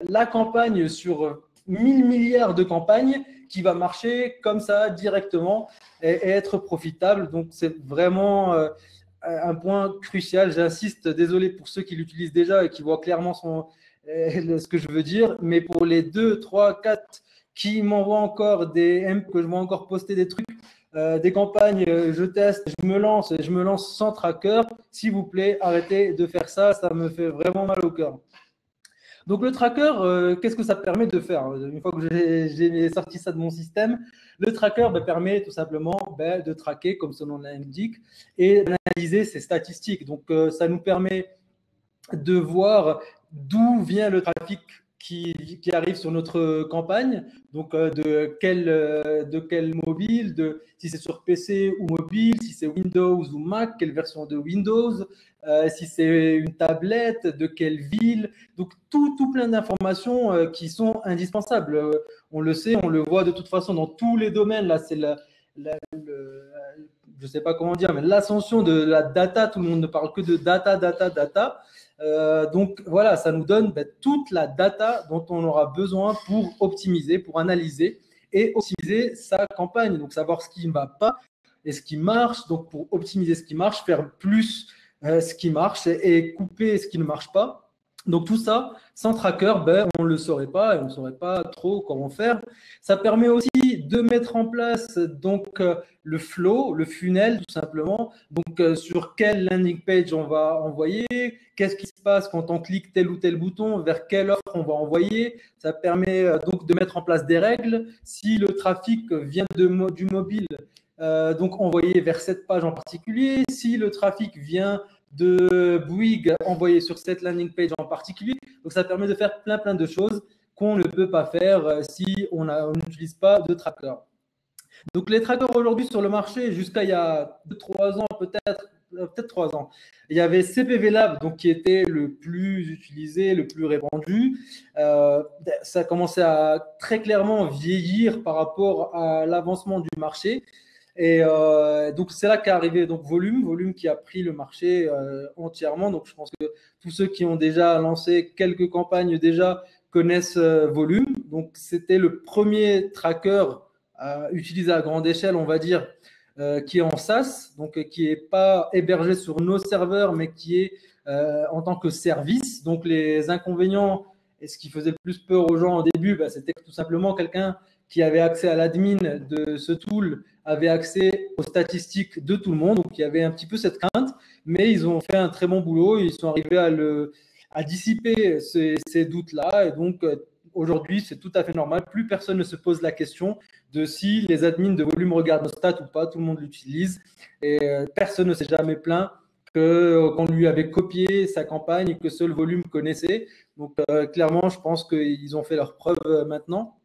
la campagne sur 1000 milliards de campagnes qui va marcher comme ça directement et être profitable. Donc, c'est vraiment un point crucial. J'insiste, désolé pour ceux qui l'utilisent déjà et qui voient clairement ce que je veux dire, mais pour les 2, 3, 4 qui m'envoient encore que je vois encore poster des trucs, des campagnes, je teste, je me lance sans tracker. S'il vous plaît, arrêtez de faire ça, ça me fait vraiment mal au cœur. Donc le tracker, qu'est-ce que ça permet de faire? Une fois que j'ai sorti ça de mon système, le tracker permet tout simplement de traquer, comme son nom l'indique, et d'analyser ses statistiques. Donc ça nous permet de voir d'où vient le trafic qui arrive sur notre campagne, donc de quel mobile, si c'est sur PC ou mobile, si c'est Windows ou Mac, quelle version de Windows, si c'est une tablette, de quelle ville. Donc tout plein d'informations qui sont indispensables. On le sait, on le voit de toute façon dans tous les domaines. Là, c'est je ne sais pas comment dire, mais l'ascension de la data. Tout le monde ne parle que de data. Donc voilà, ça nous donne toute la data dont on aura besoin pour optimiser, pour analyser et optimiser sa campagne. Donc savoir ce qui ne va pas et ce qui marche. Donc pour optimiser ce qui marche, faire plus ce qui marche et couper ce qui ne marche pas. Donc tout ça, sans tracker, on ne le saurait pas et on ne saurait pas trop comment faire. Ça permet aussi de mettre en place donc le flow, le funnel tout simplement. Donc sur quelle landing page on va envoyer, qu'est-ce qui se passe quand on clique tel ou tel bouton, vers quelle offre on va envoyer. Ça permet donc de mettre en place des règles. Si le trafic vient du mobile, donc envoyé vers cette page en particulier. Si le trafic vient de Bouygues envoyé sur cette landing page en particulier. Donc, ça permet de faire plein de choses qu'on ne peut pas faire si on n'utilise pas de tracker. Donc, les trackers aujourd'hui sur le marché, jusqu'à il y a 2-3 ans, peut-être 3 ans, il y avait CPV Lab, donc, qui était le plus utilisé, le plus répandu. Ça commençait à très clairement vieillir par rapport à l'avancement du marché. Et donc, c'est là qu'est arrivé donc, Volume qui a pris le marché entièrement. Donc, je pense que tous ceux qui ont déjà lancé quelques campagnes déjà connaissent Volume. Donc, c'était le premier tracker utilisé à grande échelle, on va dire, qui est en SaaS, donc qui n'est pas hébergé sur nos serveurs, mais qui est en tant que service. Donc, les inconvénients et ce qui faisait le plus peur aux gens au début, c'était tout simplement quelqu'un qui avait accès à l'admin de ce tool avait accès aux statistiques de tout le monde. Donc, il y avait un petit peu cette crainte, mais ils ont fait un très bon boulot. Ils sont arrivés à dissiper ces doutes-là. Et donc, aujourd'hui, c'est tout à fait normal. Plus personne ne se pose la question de si les admins de Volume regardent nos stats ou pas. Tout le monde l'utilise. Et personne ne s'est jamais plaint qu'on lui avait copié sa campagne et que seul Volume connaissait. Donc, clairement, je pense qu'ils ont fait leur preuve maintenant.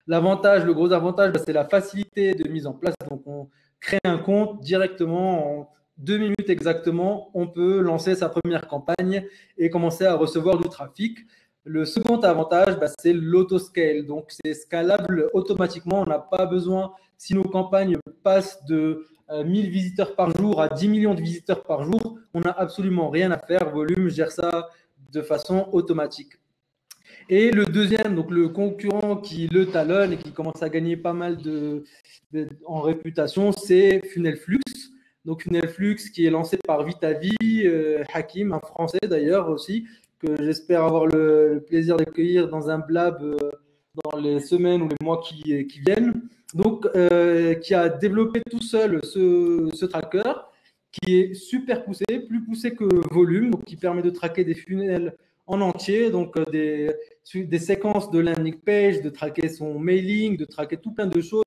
L'avantage, le gros avantage, c'est la facilité de mise en place. Donc, on crée un compte directement en 2 minutes exactement. On peut lancer sa première campagne et commencer à recevoir du trafic. Le second avantage, c'est l'autoscale. Donc, c'est scalable automatiquement. On n'a pas besoin, si nos campagnes passent de 1000 visiteurs par jour à 10 millions de visiteurs par jour, on n'a absolument rien à faire. Volume gère ça de façon automatique. Et le deuxième, donc le concurrent qui le talonne et qui commence à gagner pas mal en réputation, c'est Funnelflux. Donc Funnelflux qui est lancé par Vitavi, Hakim, un Français d'ailleurs aussi, que j'espère avoir le plaisir d'accueillir dans un blab dans les semaines ou les mois qui viennent. Donc, qui a développé tout seul ce tracker qui est super poussé, plus poussé que Volume, donc qui permet de traquer des funnels en entier, donc des séquences de landing page, de traquer son mailing, de traquer tout plein de choses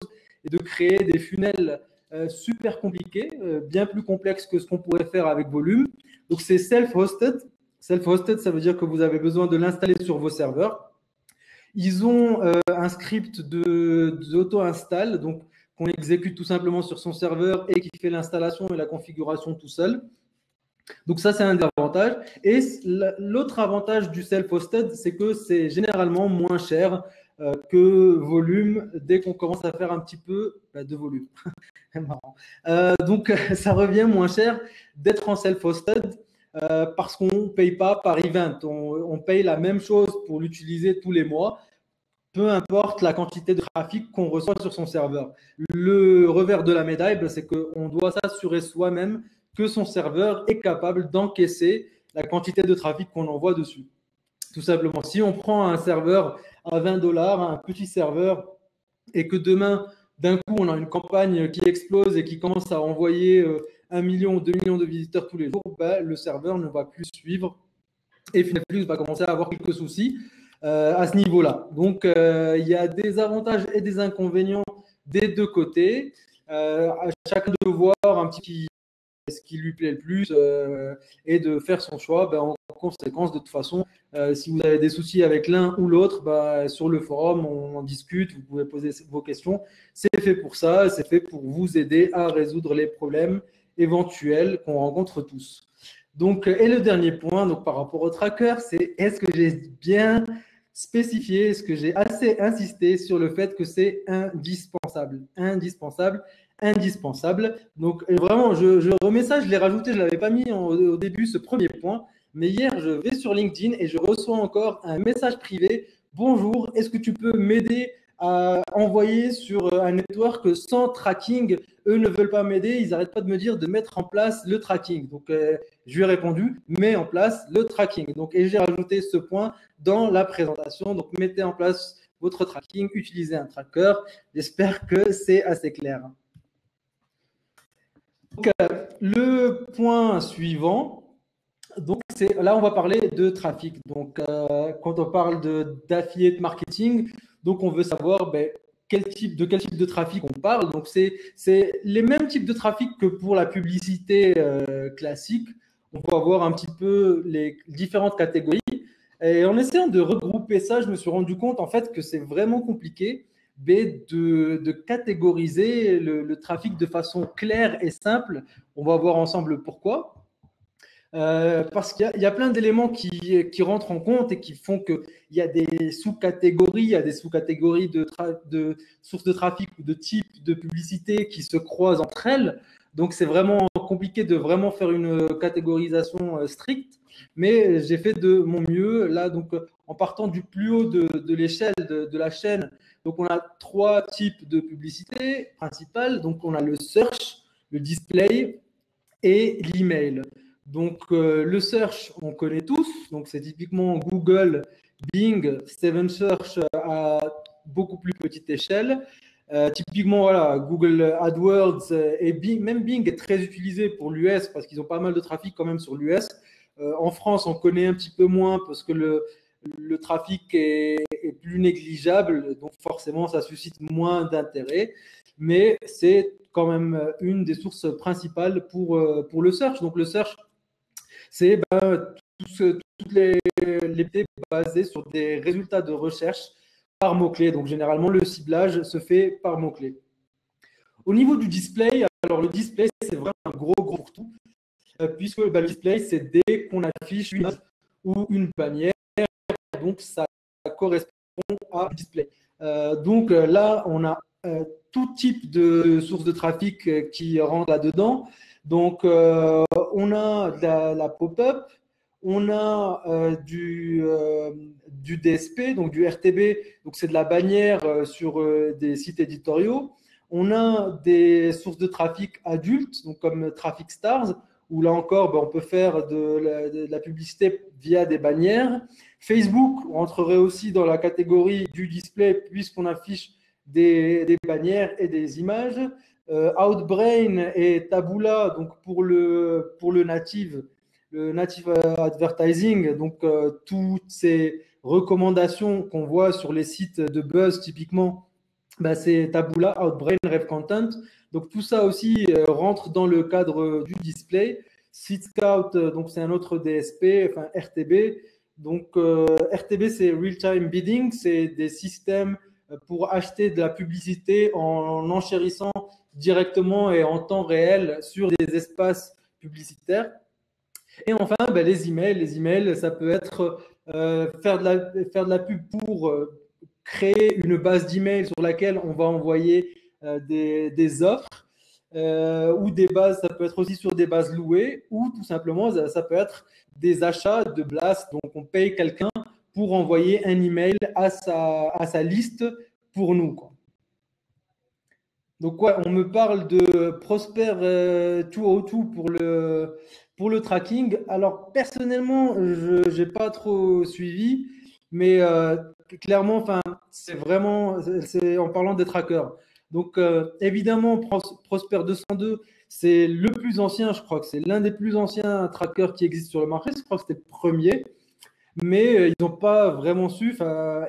et de créer des funnels super compliqués, bien plus complexes que ce qu'on pourrait faire avec Volume. Donc, c'est self-hosted. Self-hosted, ça veut dire que vous avez besoin de l'installer sur vos serveurs. Ils ont un script d'auto-install, donc qu'on exécute tout simplement sur son serveur et qui fait l'installation et la configuration tout seul. Donc ça, c'est un des avantages. Et l'autre avantage du self-hosted, c'est que c'est généralement moins cher que Volume dès qu'on commence à faire un petit peu de volume. Marrant. Donc, ça revient moins cher d'être en self-hosted parce qu'on ne paye pas par event. On paye la même chose pour l'utiliser tous les mois, peu importe la quantité de trafic qu'on reçoit sur son serveur. Le revers de la médaille, c'est qu'on doit s'assurer soi-même que son serveur est capable d'encaisser la quantité de trafic qu'on envoie dessus. Tout simplement, si on prend un serveur à 20 $, un petit serveur, et que demain, d'un coup, on a une campagne qui explose et qui commence à envoyer 1 million ou 2 millions de visiteurs tous les jours, le serveur ne va plus suivre et Funnelflux va commencer à avoir quelques soucis à ce niveau-là. Donc, il y a des avantages et des inconvénients des deux côtés. À chacun de voir un petit ce qui lui plaît le plus et de faire son choix en conséquence. De toute façon, si vous avez des soucis avec l'un ou l'autre, sur le forum, on en discute, vous pouvez poser vos questions. C'est fait pour ça, c'est fait pour vous aider à résoudre les problèmes éventuels qu'on rencontre tous. Donc, et le dernier point, donc par rapport au tracker, c'est est-ce que j'ai bien spécifié, est-ce que j'ai assez insisté sur le fait que c'est indispensable, indispensable, indispensable. Donc, vraiment, je remets ça, je l'ai rajouté, je ne l'avais pas mis au début, ce premier point. Mais hier, je vais sur LinkedIn et je reçois encore un message privé. Bonjour, est-ce que tu peux m'aider à envoyer sur un network sans tracking? Eux ne veulent pas m'aider, ils n'arrêtent pas de me dire de mettre en place le tracking. Donc, je lui ai répondu, mets en place le tracking. Donc, et j'ai rajouté ce point dans la présentation. Donc, mettez en place votre tracking, utilisez un tracker. J'espère que c'est assez clair. Donc, le point suivant, donc là, on va parler de trafic. Donc, quand on parle d'affiliate marketing, donc on veut savoir de quel type de trafic on parle. Donc, c'est les mêmes types de trafic que pour la publicité classique. On peut avoir un petit peu les différentes catégories. Et en essayant de regrouper ça, je me suis rendu compte en fait que c'est vraiment compliqué de catégoriser le trafic de façon claire et simple. On va voir ensemble pourquoi. Parce qu'il y a plein d'éléments qui rentrent en compte et qui font qu'il y a des sous-catégories, il y a des sous-catégories de sources de trafic ou de types de publicité qui se croisent entre elles. Donc, c'est vraiment compliqué de vraiment faire une catégorisation stricte, mais j'ai fait de mon mieux là, donc en partant du plus haut de l'échelle de la chaîne. Donc, on a 3 types de publicité principales. Donc, on a le search, le display et l'email. Donc, le search, on connaît tous. Donc, c'est typiquement Google, Bing, Steven Search à beaucoup plus petite échelle. Typiquement, voilà, Google AdWords et Bing, même Bing est très utilisé pour l'US parce qu'ils ont pas mal de trafic quand même sur l'US. En France, on connaît un petit peu moins parce que le trafic est plus négligeable, donc forcément, ça suscite moins d'intérêt. Mais c'est quand même une des sources principales pour le search. Donc le search, c'est toutes les basées sur des résultats de recherche par mots-clés. Donc généralement, le ciblage se fait par mots-clés. Au niveau du display, alors le display, c'est vraiment un gros pour tout, puisque le display, c'est dès qu'on affiche une image ou une bannière, donc ça correspond à display. Donc là, on a tout type de sources de trafic qui rentrent là-dedans. Donc, on a de la pop-up, on a du DSP, donc du RTB, donc c'est de la bannière sur des sites éditoriaux. On a des sources de trafic adultes, donc comme Traffic Stars, où là encore, on peut faire de la publicité via des bannières. Facebook rentrerait aussi dans la catégorie du display puisqu'on affiche des bannières et des images. Outbrain et Taboola, donc pour le native advertising, donc toutes ces recommandations qu'on voit sur les sites de buzz typiquement, c'est Taboola, Outbrain, RevContent. Donc tout ça aussi rentre dans le cadre du display. SeedScout, donc c'est un autre DSP, enfin RTB. Donc RTB, c'est Real-Time Bidding, c'est des systèmes pour acheter de la publicité en enchérissant directement et en temps réel sur des espaces publicitaires. Et enfin, les emails. Les emails, ça peut être faire de la pub pour créer une base d'emails sur laquelle on va envoyer des offres ou des bases. Ça peut être aussi sur des bases louées ou tout simplement, ça peut être des achats de blast. Donc, on paye quelqu'un pour envoyer un email à sa liste pour nous, quoi. Donc, ouais, on me parle de Prosper 202 pour le tracking. Alors, personnellement, je n'ai pas trop suivi, mais clairement, enfin, c'est vraiment en parlant des trackers. Donc, évidemment, Prosper 202, c'est le plus ancien, je crois que c'est l'un des plus anciens trackers qui existent sur le marché. Je crois que c'était le premier, mais ils n'ont pas vraiment su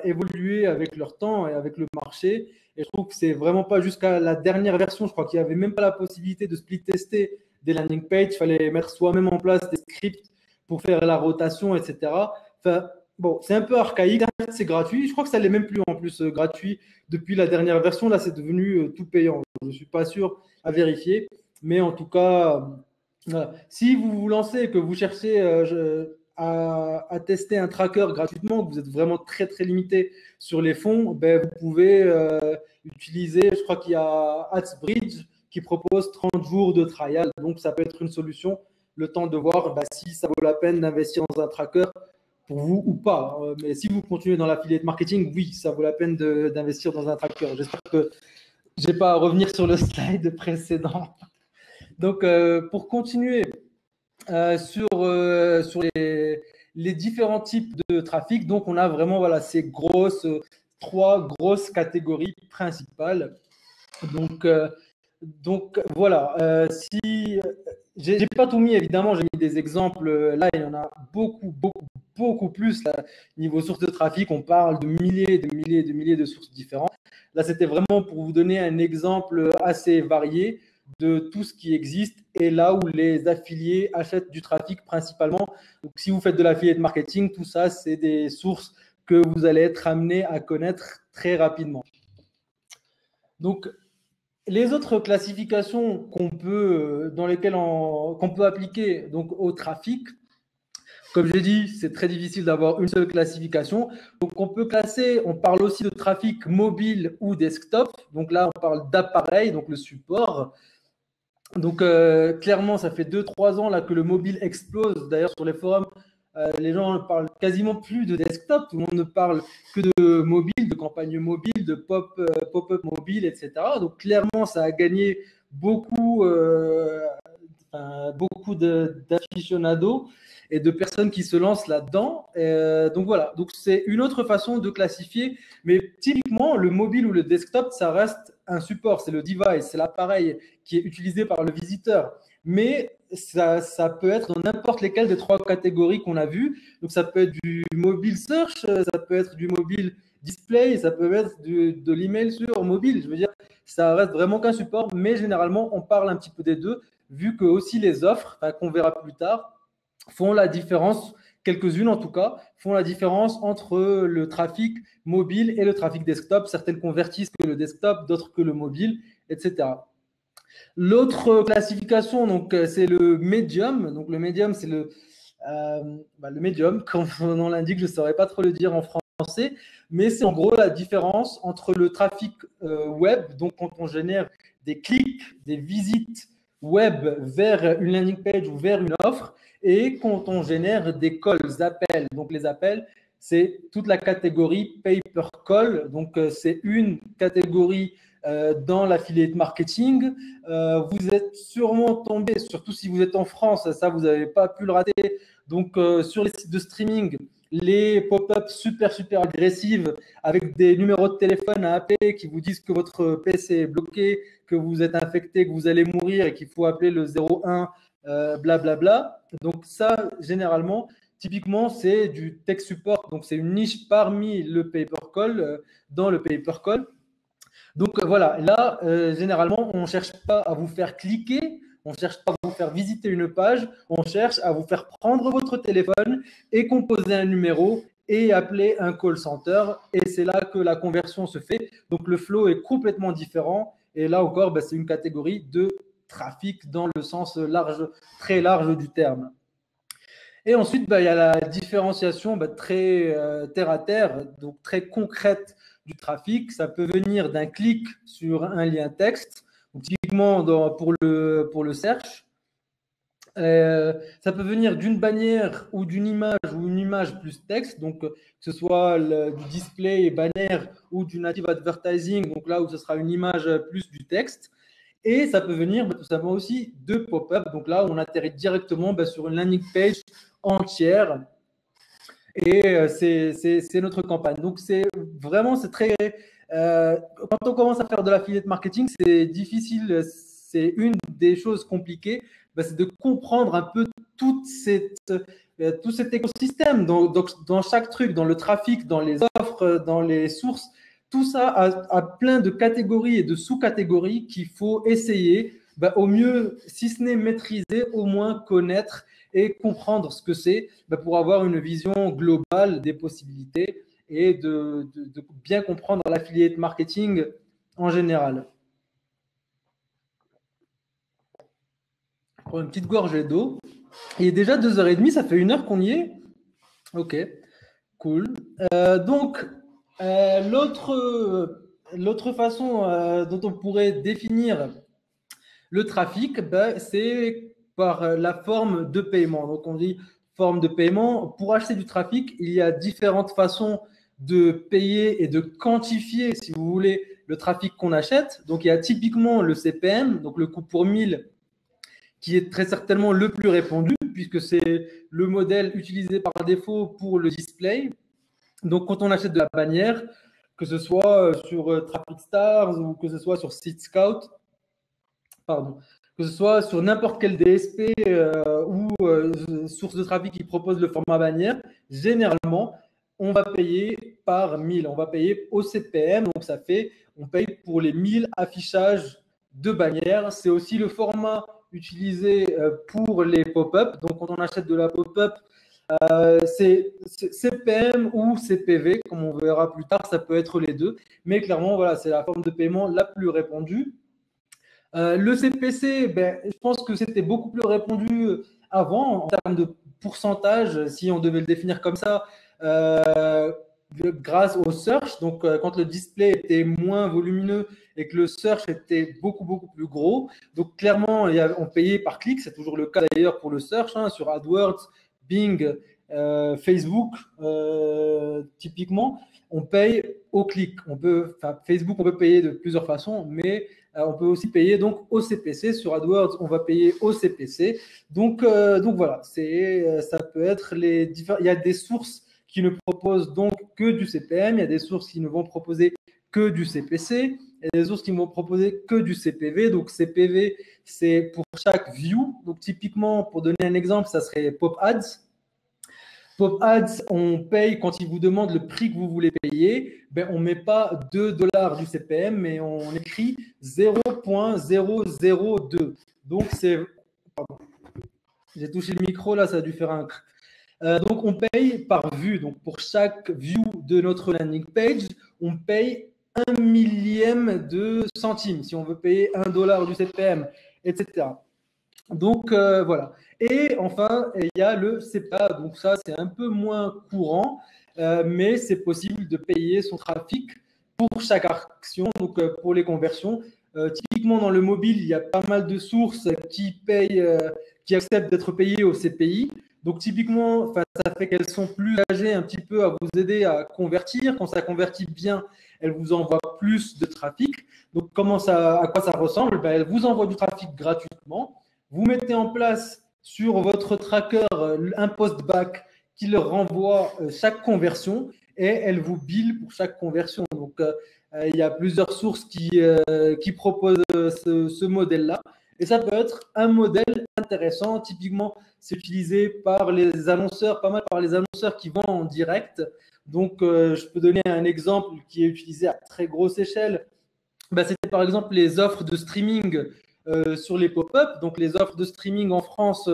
évoluer avec leur temps et avec le marché. Et je trouve que c'est vraiment pas jusqu'à la dernière version. Je crois qu'il n'y avait même pas la possibilité de split tester des landing pages. Il fallait mettre soi-même en place des scripts pour faire la rotation, etc. Enfin, bon, c'est un peu archaïque. C'est gratuit. Je crois que ça l'est même plus en plus gratuit depuis la dernière version. Là, c'est devenu tout payant. Je ne suis pas sûr à vérifier. Mais en tout cas, voilà. Si vous vous lancez et que vous cherchez à tester un tracker gratuitement, que vous êtes vraiment très très limité sur les fonds, vous pouvez utiliser, je crois qu'il y a AdsBridge qui propose 30 jours de trial. Donc ça peut être une solution, le temps de voir si ça vaut la peine d'investir dans un tracker pour vous ou pas. Mais si vous continuez dans l'affiliate marketing, oui, ça vaut la peine d'investir dans un tracker. J'espère que je n'ai pas à revenir sur le slide précédent. Donc, pour continuer sur les différents types de trafic, donc on a vraiment ces trois grosses catégories principales. Donc voilà, si j'ai pas tout mis, évidemment, j'ai mis des exemples. Là, il y en a beaucoup plus. Là, niveau source de trafic, on parle de milliers de sources différentes. Là, c'était vraiment pour vous donner un exemple assez varié de tout ce qui existe et là où les affiliés achètent du trafic principalement. Donc, si vous faites de l'affiliate marketing, tout ça, c'est des sources que vous allez être amené à connaître très rapidement. Donc, les autres classifications qu'on peut appliquer donc, au trafic, comme j'ai dit, c'est très difficile d'avoir une seule classification. Donc, on peut classer, on parle aussi de trafic mobile ou desktop. Donc là, on parle d'appareil, donc le support. Donc, clairement, ça fait 2-3 ans là, que le mobile explose. D'ailleurs, sur les forums, les gens ne parlent quasiment plus de desktop. Tout le monde ne parle que de mobile, de campagne mobile, de pop-up mobile, etc. Donc, clairement, ça a gagné beaucoup d'aficionados et de personnes qui se lancent là-dedans. Donc, voilà. Donc, c'est une autre façon de classifier. Mais typiquement, le mobile ou le desktop, ça reste un support. C'est le device, c'est l'appareil qui est utilisé par le visiteur. Mais ça peut être dans n'importe lesquelles des trois catégories qu'on a vues. Donc, ça peut être du mobile search, ça peut être du mobile display, ça peut être de l'email sur mobile. Je veux dire, ça reste vraiment qu'un support, mais généralement, on parle un petit peu des deux, vu que aussi les offres, qu'on verra plus tard, font la différence, quelques-unes en tout cas, font la différence entre le trafic mobile et le trafic desktop. Certaines convertissent que le desktop, d'autres que le mobile, etc. L'autre classification, donc, c'est le medium. Donc, le medium, c'est le médium, comme son nom l'indique, je ne saurais pas trop le dire en français, mais c'est en gros la différence entre le trafic web, donc quand on génère des clics, des visites web vers une landing page ou vers une offre, et quand on génère des calls, appels. Donc les appels, c'est toute la catégorie pay per call, donc c'est une catégorie dans l'affiliate marketing. Vous êtes sûrement tombé, surtout si vous êtes en France, ça vous n'avez pas pu le rater, donc sur les sites de streaming, les pop-ups super agressives avec des numéros de téléphone à appeler qui vous disent que votre PC est bloqué, que vous êtes infecté, que vous allez mourir et qu'il faut appeler le 01, blablabla. Donc ça, généralement, typiquement, c'est du tech support. Donc c'est une niche parmi le pay-per-call, dans le pay-per-call. Donc voilà, là, généralement, on ne cherche pas à vous faire cliquer, on ne cherche pas à vous faire visiter une page, on cherche à vous faire prendre votre téléphone et composer un numéro et appeler un call center. Et c'est là que la conversion se fait. Donc le flow est complètement différent. Et là encore, c'est une catégorie de trafic dans le sens large, très large du terme. Et ensuite, il y a la différenciation très terre à terre, donc très concrète du trafic. Ça peut venir d'un clic sur un lien texte, donc typiquement pour le search. Ça peut venir d'une bannière ou d'une image ou une image plus texte, donc que ce soit du display bannière ou du native advertising, donc là où ce sera une image plus du texte. Et ça peut venir tout simplement aussi de pop-up, donc là où on atterrit directement sur une landing page entière. Et c'est notre campagne. Donc c'est très… quand on commence à faire de l'affiliate marketing, c'est difficile, c'est une des choses compliquées, c'est de comprendre un peu tout cet écosystème dans chaque truc, dans le trafic, dans les offres, dans les sources. Tout ça a plein de catégories et de sous-catégories qu'il faut essayer, au mieux, si ce n'est maîtriser, au moins connaître et comprendre ce que c'est pour avoir une vision globale des possibilités et de bien comprendre l'affiliate marketing en général. Je prends une petite gorgée d'eau. Il est déjà 2h30, ça fait 1 heure qu'on y est. Ok, cool. Donc, l'autre façon dont on pourrait définir le trafic, c'est par la forme de paiement. Donc, on dit forme de paiement. Pour acheter du trafic, il y a différentes façons de payer et de quantifier, si vous voulez, le trafic qu'on achète. Donc, il y a typiquement le CPM, donc le coût pour 1000, qui est très certainement le plus répandu, puisque c'est le modèle utilisé par défaut pour le display. Donc, quand on achète de la bannière, que ce soit sur Traffic Stars ou que ce soit sur Seed Scout, que ce soit sur n'importe quel DSP ou source de trafic qui propose le format bannière, généralement, on va payer par 1000. On va payer au CPM, donc ça fait, on paye pour les 1000 affichages de bannières. C'est aussi le format utilisé pour les pop-up. Donc, quand on achète de la pop-up, c'est CPM ou CPV, comme on verra plus tard, ça peut être les deux. Mais clairement, voilà, c'est la forme de paiement la plus répandue. Le CPC, je pense que c'était beaucoup plus répandu avant en termes de pourcentage, si on devait le définir comme ça, grâce au search. Donc, quand le display était moins volumineux et que le search était beaucoup plus gros. Donc, clairement, on payait par clic. C'est toujours le cas d'ailleurs pour le search, sur AdWords, Bing, Facebook, typiquement. On paye au clic. Facebook, on peut payer de plusieurs façons, mais on peut aussi payer donc au CPC. Sur AdWords, on va payer au CPC. Donc voilà, ça peut être les différents. Il y a des sources qui ne proposent donc que du CPM, il y a des sources qui ne vont proposer que du CPC, il y a des sources qui ne vont proposer que du CPV. Donc CPV, c'est pour chaque view. Donc typiquement, pour donner un exemple, ça serait Pop Ads. Pop Ads, on paye quand ils vous demandent le prix que vous voulez payer. Ben, on ne met pas 2 dollars du CPM, mais on écrit 0,002. Donc, c'est. Pardon, j'ai touché le micro, là, ça a dû faire un. Donc, on paye par vue. Donc, pour chaque view de notre landing page, on paye 1 millième de centime si on veut payer 1 dollar du CPM, etc. Donc, voilà. Et enfin, il y a le CPA. Donc, ça, c'est un peu moins courant, mais c'est possible de payer son trafic pour chaque action, donc pour les conversions. Typiquement, dans le mobile, il y a pas mal de sources qui acceptent d'être payées au CPI. Donc, typiquement, ça fait qu'elles sont plus âgées un petit peu à vous aider à convertir. Quand ça convertit bien, elles vous envoient plus de trafic. Donc, à quoi ça ressemble? Ben, elles vous envoient du trafic gratuitement. Vous mettez en place sur votre tracker un post-back qui leur renvoie chaque conversion et elle vous bille pour chaque conversion. Donc, il y a plusieurs sources qui proposent ce modèle-là. Et ça peut être un modèle intéressant. Typiquement, c'est utilisé par les annonceurs, pas mal par les annonceurs qui vendent en direct. Donc, je peux donner un exemple qui est utilisé à très grosse échelle. C'était par exemple les offres de streaming sur les pop-up. Donc, les offres de streaming en France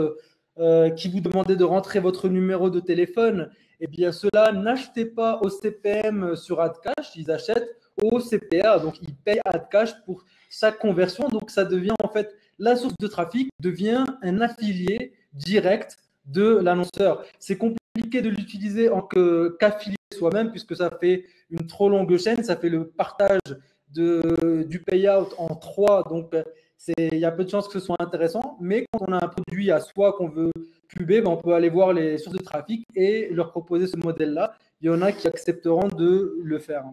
qui vous demandaient de rentrer votre numéro de téléphone. Eh bien, ceux-là, n'achetez pas au CPM sur AdCash, ils achètent au CPA. Donc, ils payent AdCash pour chaque conversion. Donc, ça devient en fait la source de trafic, devient un affilié direct de l'annonceur. C'est compliqué de l'utiliser en qu'affilié soi-même puisque ça fait une trop longue chaîne, ça fait le partage du payout en 3. Donc, il y a peu de chances que ce soit intéressant. Mais quand on a un produit à soi qu'on veut puber, on peut aller voir les sources de trafic et leur proposer ce modèle-là. Il y en a qui accepteront de le faire.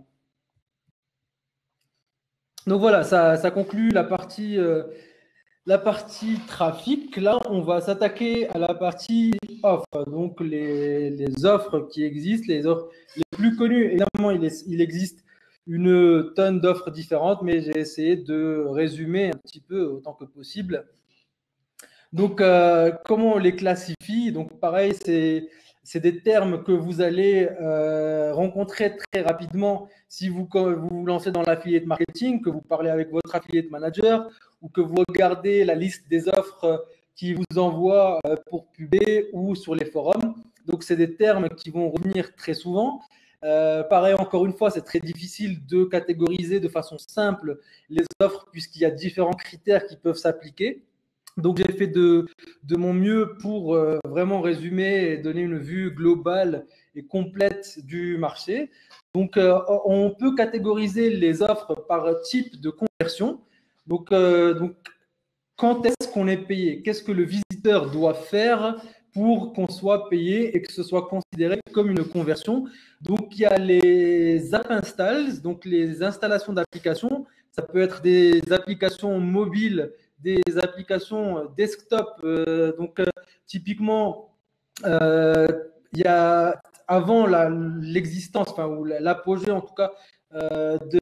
Donc voilà, ça conclut la partie trafic. Là, on va s'attaquer à la partie offre. Donc, les offres qui existent, les offres les plus connues. Évidemment, il existe une tonne d'offres différentes, mais j'ai essayé de résumer un petit peu autant que possible. Donc, comment on les classifie? Donc, pareil, c'est des termes que vous allez rencontrer très rapidement si vous vous lancez dans l'affiliate marketing, que vous parlez avec votre affiliate manager ou que vous regardez la liste des offres qui vous envoient pour puber ou sur les forums. Donc, c'est des termes qui vont revenir très souvent. Pareil, encore une fois, c'est très difficile de catégoriser de façon simple les offres puisqu'il y a différents critères qui peuvent s'appliquer. Donc, j'ai fait de mon mieux pour vraiment résumer et donner une vue globale et complète du marché. Donc, on peut catégoriser les offres par type de conversion. Donc quand est-ce qu'on est payé? Qu'est-ce que le visiteur doit faire pour qu'on soit payé et que ce soit considéré comme une conversion? Donc, il y a les app installs, donc les installations d'applications. Ça peut être des applications mobiles, des applications desktop. Typiquement, il y a avant l'existence, ou l'apogée en tout cas,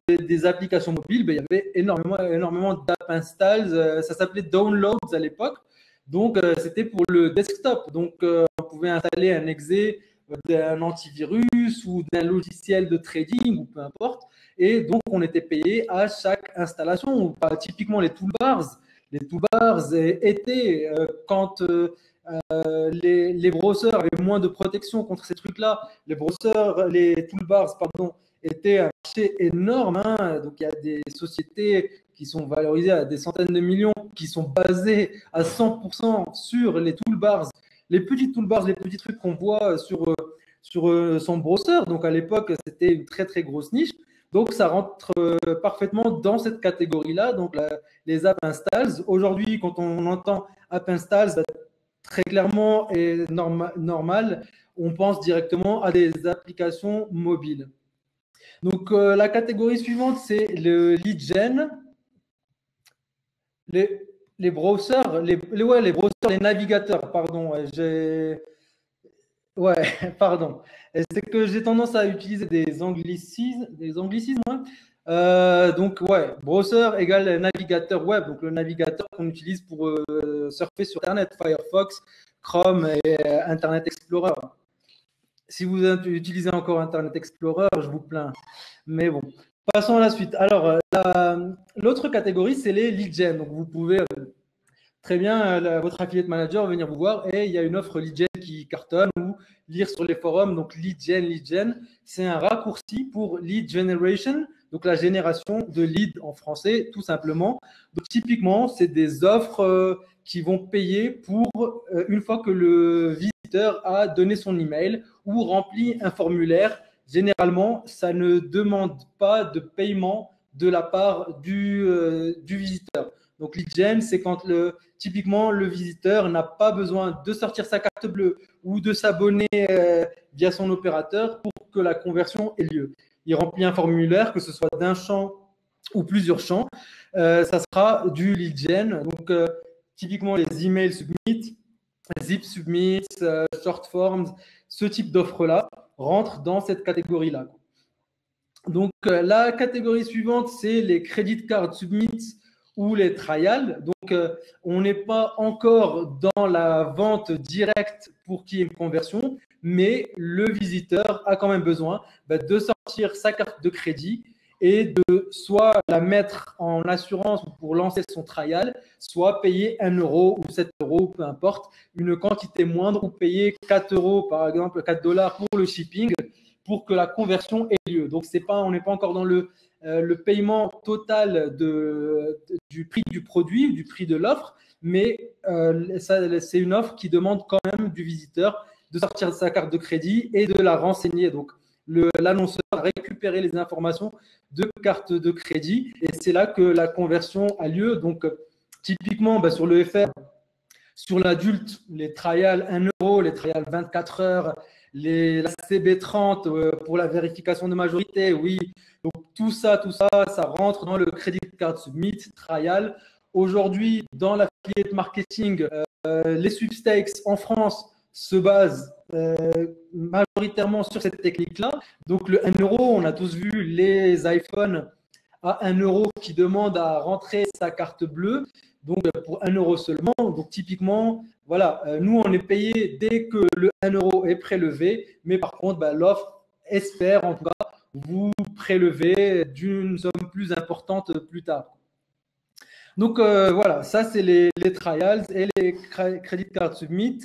des applications mobiles, il y avait énormément d'app installs. Ça s'appelait downloads à l'époque. Donc, c'était pour le desktop. Donc, on pouvait installer un exe d'un antivirus ou d'un logiciel de trading ou peu importe. Et donc, on était payé à chaque installation. Typiquement, les toolbars. Les toolbars étaient, quand les browsers avaient moins de protection contre ces trucs-là, les toolbars, étaient un marché énorme. Donc, il y a des sociétés qui sont valorisées à des centaines de millions, qui sont basées à 100% sur les toolbars, les petits toolbars, les petits trucs qu'on voit sur son browser. Donc, à l'époque, c'était une très, très grosse niche. Donc, ça rentre parfaitement dans cette catégorie-là, donc les app installs. Aujourd'hui, quand on entend app installs, très clairement et normal, on pense directement à des applications mobiles. Donc, la catégorie suivante, c'est le lead gen. Les browsers, les browsers, les navigateurs, pardon. Pardon. C'est que j'ai tendance à utiliser des anglicismes. Donc, browser égale navigateur web. Donc, le navigateur qu'on utilise pour surfer sur Internet, Firefox, Chrome et Internet Explorer. Si vous utilisez encore Internet Explorer, je vous plains. Mais bon, passons à la suite. Alors, l'autre catégorie, c'est les lead gen. Donc, vous pouvez très bien, votre affiliate manager venir vous voir et il y a une offre lead gen qui cartonne ou lire sur les forums. Donc, lead gen, c'est un raccourci pour lead generation, donc la génération de leads en français, tout simplement. Donc, typiquement, c'est des offres qui vont payer pour une fois que le visiteur a donné son email ou rempli un formulaire. Généralement, ça ne demande pas de paiement de la part du visiteur. Donc, lead gen, c'est quand typiquement le visiteur n'a pas besoin de sortir sa carte bleue ou de s'abonner via son opérateur pour que la conversion ait lieu. Il remplit un formulaire, que ce soit d'un champ ou plusieurs champs. Ça sera du lead gen. Donc, typiquement, les emails submit, zip submit, short forms, ce type d'offres-là rentrent dans cette catégorie-là. Donc, la catégorie suivante, c'est les credit card submits ou les trials. Donc, on n'est pas encore dans la vente directe pour qu'il y ait une conversion, mais le visiteur a quand même besoin de sortir sa carte de crédit et de soit la mettre en assurance pour lancer son trial, soit payer 1 euro ou 7 euros, peu importe, une quantité moindre, ou payer 4 euros, par exemple, 4 dollars pour le shipping, pour que la conversion ait lieu. Donc, on n'est pas encore dans le paiement total du prix du produit, du prix de l'offre, mais c'est une offre qui demande quand même du visiteur de sortir sa carte de crédit et de la renseigner. Donc, l'annonceur a récupéré les informations de carte de crédit et c'est là que la conversion a lieu. Donc, typiquement, sur le FR, sur l'adulte, les trials 1 euro, les trials 24 heures, la CB30 pour la vérification de majorité, oui. Donc, tout ça, ça rentre dans le credit card submit, trial. Aujourd'hui, dans l'affiliate marketing, les sweepstakes en France se basent majoritairement sur cette technique-là. Donc, le 1 euro, on a tous vu les iPhones à 1 euro qui demandent à rentrer sa carte bleue. Donc, pour 1 euro seulement. Donc, typiquement, voilà, nous, on est payé dès que le 1 euro est prélevé. Mais par contre, l'offre espère, en tout cas, vous prélever d'une somme plus importante plus tard. Donc, voilà, ça, c'est les trials et les credit card submit.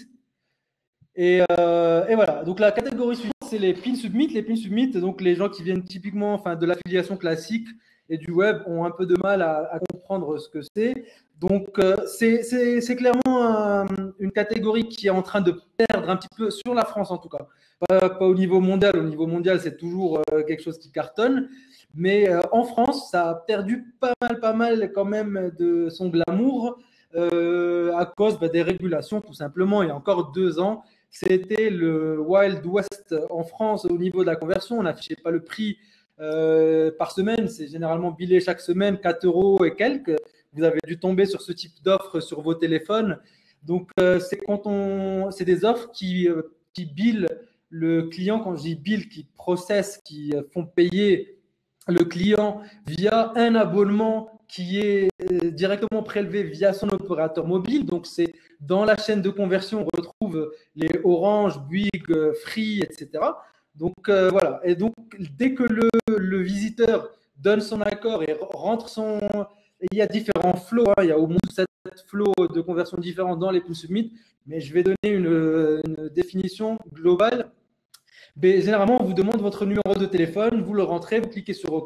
Et voilà, donc la catégorie suivante, c'est les pin submit. Les pin submit, donc les gens qui viennent typiquement de l'affiliation classique et du web ont un peu de mal à comprendre ce que c'est. Donc, c'est clairement une catégorie qui est en train de perdre un petit peu, sur la France en tout cas. Pas au niveau mondial. Au niveau mondial, c'est toujours quelque chose qui cartonne. Mais en France, ça a perdu pas mal quand même de son glamour à cause des régulations, tout simplement. Il y a encore 2 ans, c'était le Wild West en France au niveau de la conversion. On n'affichait pas le prix par semaine. C'est généralement billé chaque semaine 4 euros et quelques. Vous avez dû tomber sur ce type d'offres sur vos téléphones. Donc, c'est des offres qui billent le client. Quand je dis bill, qui processent, qui font payer le client via un abonnement qui est directement prélevé via son opérateur mobile. Donc, c'est dans la chaîne de conversion, on retrouve les Orange, Bouygues, Free, etc. Donc, voilà. Et donc, dès que le visiteur donne son accord et rentre son… Il y a différents flows, il y a au moins 7 flows de conversion différents dans les pin submit, mais je vais donner une définition globale. Mais généralement, on vous demande votre numéro de téléphone, vous le rentrez, vous cliquez sur OK.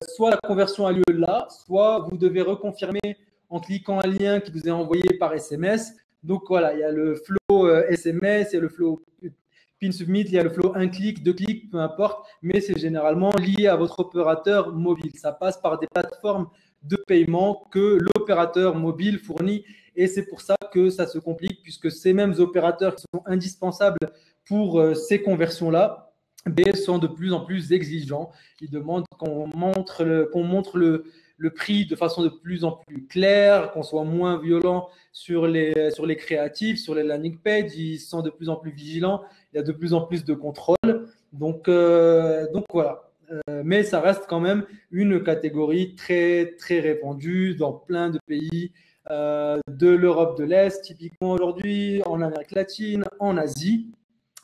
Soit la conversion a lieu là, soit vous devez reconfirmer en cliquant un lien qui vous est envoyé par SMS. Donc voilà, il y a le flow SMS, il y a le flow pin submit, il y a le flow 1 clic, 2 clics, peu importe, mais c'est généralement lié à votre opérateur mobile. Ça passe par des plateformes de paiement que l'opérateur mobile fournit et c'est pour ça que ça se complique puisque ces mêmes opérateurs qui sont indispensables pour ces conversions-là sont de plus en plus exigeants. Ils demandent qu'on montre le prix de façon de plus en plus claire, qu'on soit moins violent sur les créatifs, sur les landing pages. Ils sont de plus en plus vigilants. Il y a de plus en plus de contrôle. Donc voilà. Mais ça reste quand même une catégorie très, très répandue dans plein de pays de l'Europe de l'Est, typiquement aujourd'hui, en Amérique latine, en Asie.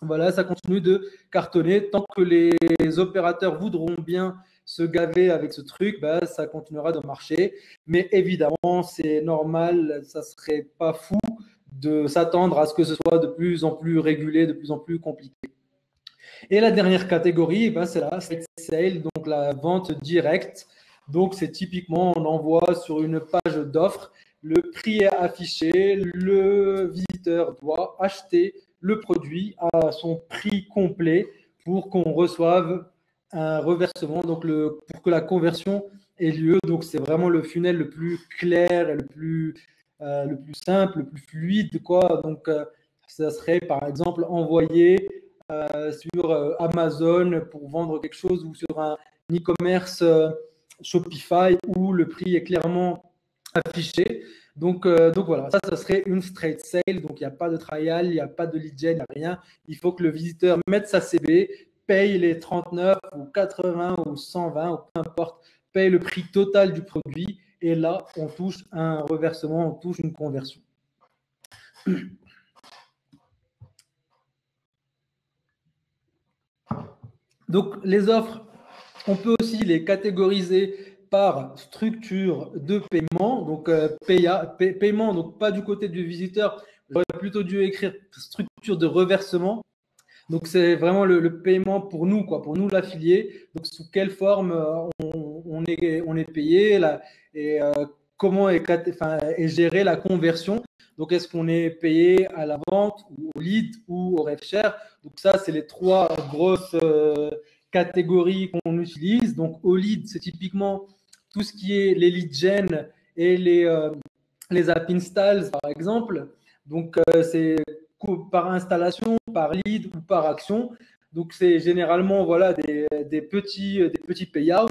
voilà, ça continue de cartonner. Tant que les opérateurs voudront bien se gaver avec ce truc, bah, ça continuera de marcher. Mais évidemment, c'est normal, ça serait pas fou de s'attendre à ce que ce soit de plus en plus régulé, de plus en plus compliqué. Et la dernière catégorie, ben, c'est la straight sale, donc la vente directe. Donc, c'est typiquement, on envoie sur une page d'offre, le prix est affiché, le visiteur doit acheter le produit à son prix complet pour qu'on reçoive un reversement, donc pour que la conversion ait lieu. Donc, c'est vraiment le funnel le plus clair, le plus simple, le plus fluide, quoi. Donc, ça serait par exemple envoyer sur Amazon pour vendre quelque chose ou sur un e-commerce Shopify où le prix est clairement affiché. Donc voilà, ça serait une straight sale. Donc il n'y a pas de trial, il n'y a pas de lead gen, il n'y a rien. Il faut que le visiteur mette sa CB, paye les 39 ou 80 ou 120 ou peu importe, paye le prix total du produit et là on touche un reversement, on touche une conversion. Donc les offres, on peut aussi les catégoriser par structure de paiement. Donc paiement, donc pas du côté du visiteur, j'aurais plutôt dû écrire structure de reversement. Donc c'est vraiment le paiement pour nous, quoi, pour nous l'affilié. Donc sous quelle forme on est payé là, et comment est gérée la conversion. Donc est-ce qu'on est payé à la vente ou au lead ou au rev share. Donc ça c'est les trois grosses catégories qu'on utilise. Donc au lead c'est typiquement tout ce qui est les lead gen et les app installs par exemple. Donc c'est par installation, par lead ou par action. Donc, c'est généralement voilà, des petits payouts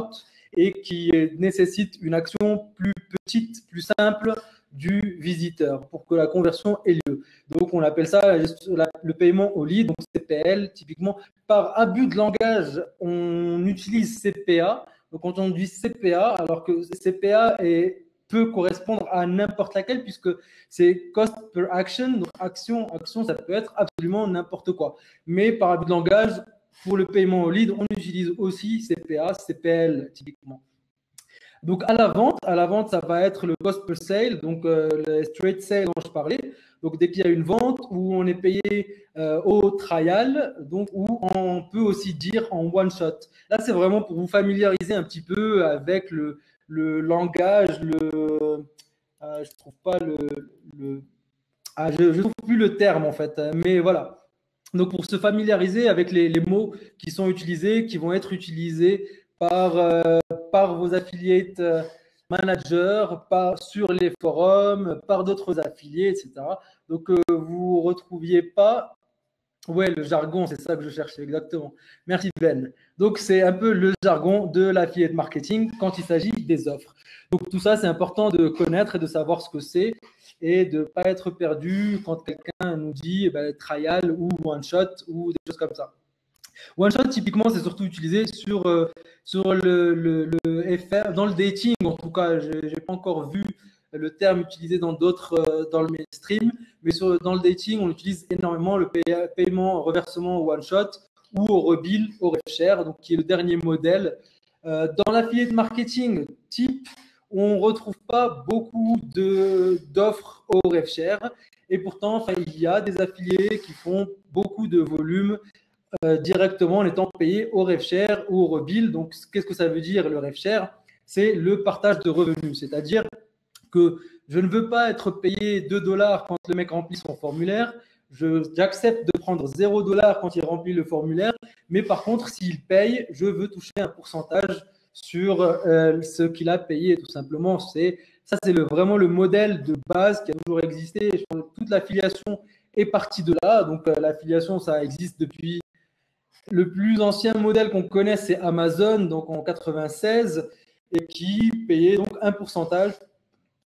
et qui nécessitent une action plus petite, plus simple du visiteur pour que la conversion ait lieu. Donc, on appelle ça le paiement au lead, donc CPL. Typiquement, par abus de langage, on utilise CPA. Donc, quand on dit CPA, alors que CPA peut correspondre à n'importe laquelle puisque c'est cost per action. Donc, action, ça peut être absolument n'importe quoi. Mais par abus de langage, pour le paiement au lead, on utilise aussi CPA, CPL typiquement. Donc, à la vente, ça va être le cost per sale, donc le straight sale dont je parlais. Donc, dès qu'il y a une vente où on est payé au trial, donc où on peut aussi dire en one shot. Là, c'est vraiment pour vous familiariser un petit peu avec le langage, je trouve pas je trouve plus le terme en fait, mais voilà. Donc pour se familiariser avec les mots qui sont utilisés, qui vont être utilisés par vos affiliate managers, sur les forums, par d'autres affiliés, etc. Donc vous retrouviez pas. Ouais, le jargon, c'est ça que je cherchais exactement. Merci Ben. Donc c'est un peu le jargon de l'affiliate marketing quand il s'agit des offres. Donc tout ça, c'est important de connaître et de savoir ce que c'est et de ne pas être perdu quand quelqu'un nous dit trial ou one shot ou des choses comme ça. One shot, typiquement, c'est surtout utilisé sur le FR, dans le dating en tout cas. Je n'ai pas encore vu le terme utilisé dans dans le mainstream, mais dans le dating, on utilise énormément le paiement, reversement au one shot ou au rebill, au rev share, donc qui est le dernier modèle. Dans l'affiliate marketing type, on ne retrouve pas beaucoup d'offres au rev share, et pourtant, il y a des affiliés qui font beaucoup de volume directement en étant payé au rev share ou au rebill. Donc, qu'est-ce que ça veut dire le rev share? C'est le partage de revenus, c'est-à-dire que je ne veux pas être payé 2 $ quand le mec remplit son formulaire. J'accepte de prendre 0 $ quand il remplit le formulaire, mais par contre, s'il paye, je veux toucher un pourcentage sur ce qu'il a payé, tout simplement. Ça, c'est vraiment le modèle de base qui a toujours existé. Je pense que toute l'affiliation est partie de là. Donc, l'affiliation, ça existe depuis. Le plus ancien modèle qu'on connaît, c'est Amazon, donc en 96, et qui payait donc un pourcentage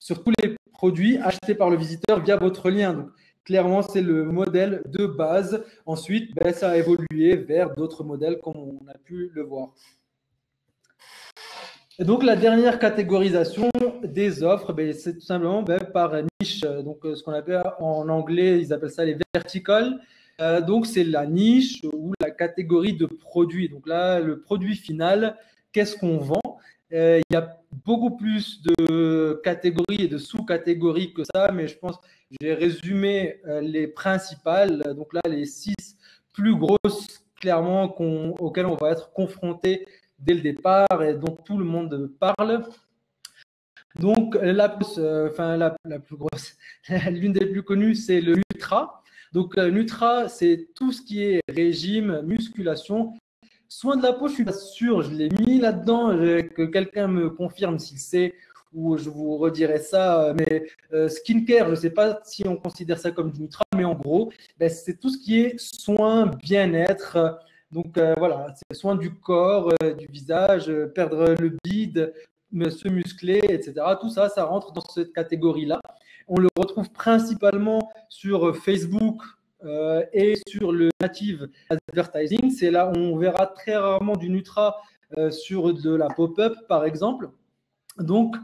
sur tous les produits achetés par le visiteur via votre lien. Donc, clairement, c'est le modèle de base. Ensuite, ça a évolué vers d'autres modèles, comme on a pu le voir. Et donc, la dernière catégorisation des offres, c'est tout simplement par niche. Donc, ce qu'on appelle en anglais, ils appellent ça les verticals. Donc, c'est la niche ou la catégorie de produits. Donc là, le produit final, qu'est-ce qu'on vend? Il y a beaucoup plus de catégories et de sous-catégories que ça, mais je pense que j'ai résumé les principales. Donc là, les 6 plus grosses, clairement, auxquelles on va être confronté dès le départ et dont tout le monde parle. Donc, la plus grosse, l'une des plus connues, c'est le Nutra. Donc, Nutra, c'est tout ce qui est régime, musculation. Soin de la peau, je suis pas sûr, je l'ai mis là-dedans, que quelqu'un me confirme s'il sait, ou je vous redirai ça. Mais skincare, je ne sais pas si on considère ça comme du Nutra, mais en gros, ben, c'est tout ce qui est soin, bien-être. Donc voilà, c'est soin du corps, du visage, perdre le bide, se muscler, etc. Tout ça, ça rentre dans cette catégorie-là. On le retrouve principalement sur Facebook et sur le native advertising. C'est là où on verra très rarement du Nutra sur de la pop-up, par exemple. Donc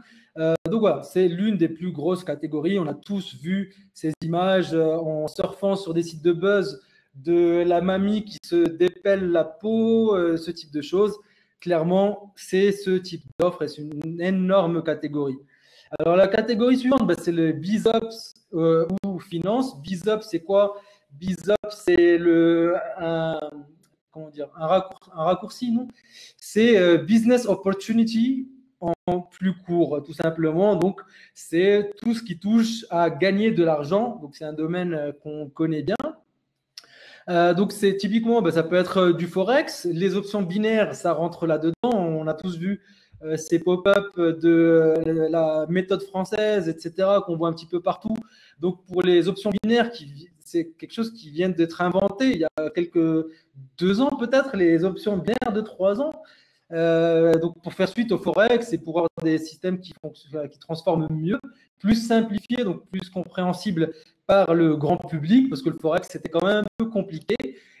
voilà, c'est l'une des plus grosses catégories. On a tous vu ces images en surfant sur des sites de buzz de la mamie qui se dépelle la peau, ce type de choses. Clairement, c'est ce type d'offre et c'est une énorme catégorie. Alors, la catégorie suivante, bah, c'est le BizOps ou finance. BizOps, c'est quoi? BizOps, c'est un raccourci, non? C'est Business Opportunity en plus court, tout simplement. Donc, c'est tout ce qui touche à gagner de l'argent. Donc, c'est un domaine qu'on connaît bien. Donc, c'est typiquement, ça peut être du forex. Les options binaires, ça rentre là-dedans. On a tous vu ces pop-up de la méthode française, etc., qu'on voit un petit peu partout. Donc, pour les options binaires, c'est quelque chose qui vient d'être inventé il y a quelques 2 ans, peut-être, les options binaires de 3 ans. Donc, pour faire suite au forex et pour avoir des systèmes qui transforment mieux, plus simplifiés, donc plus compréhensibles par le grand public, parce que le forex c'était quand même un peu compliqué.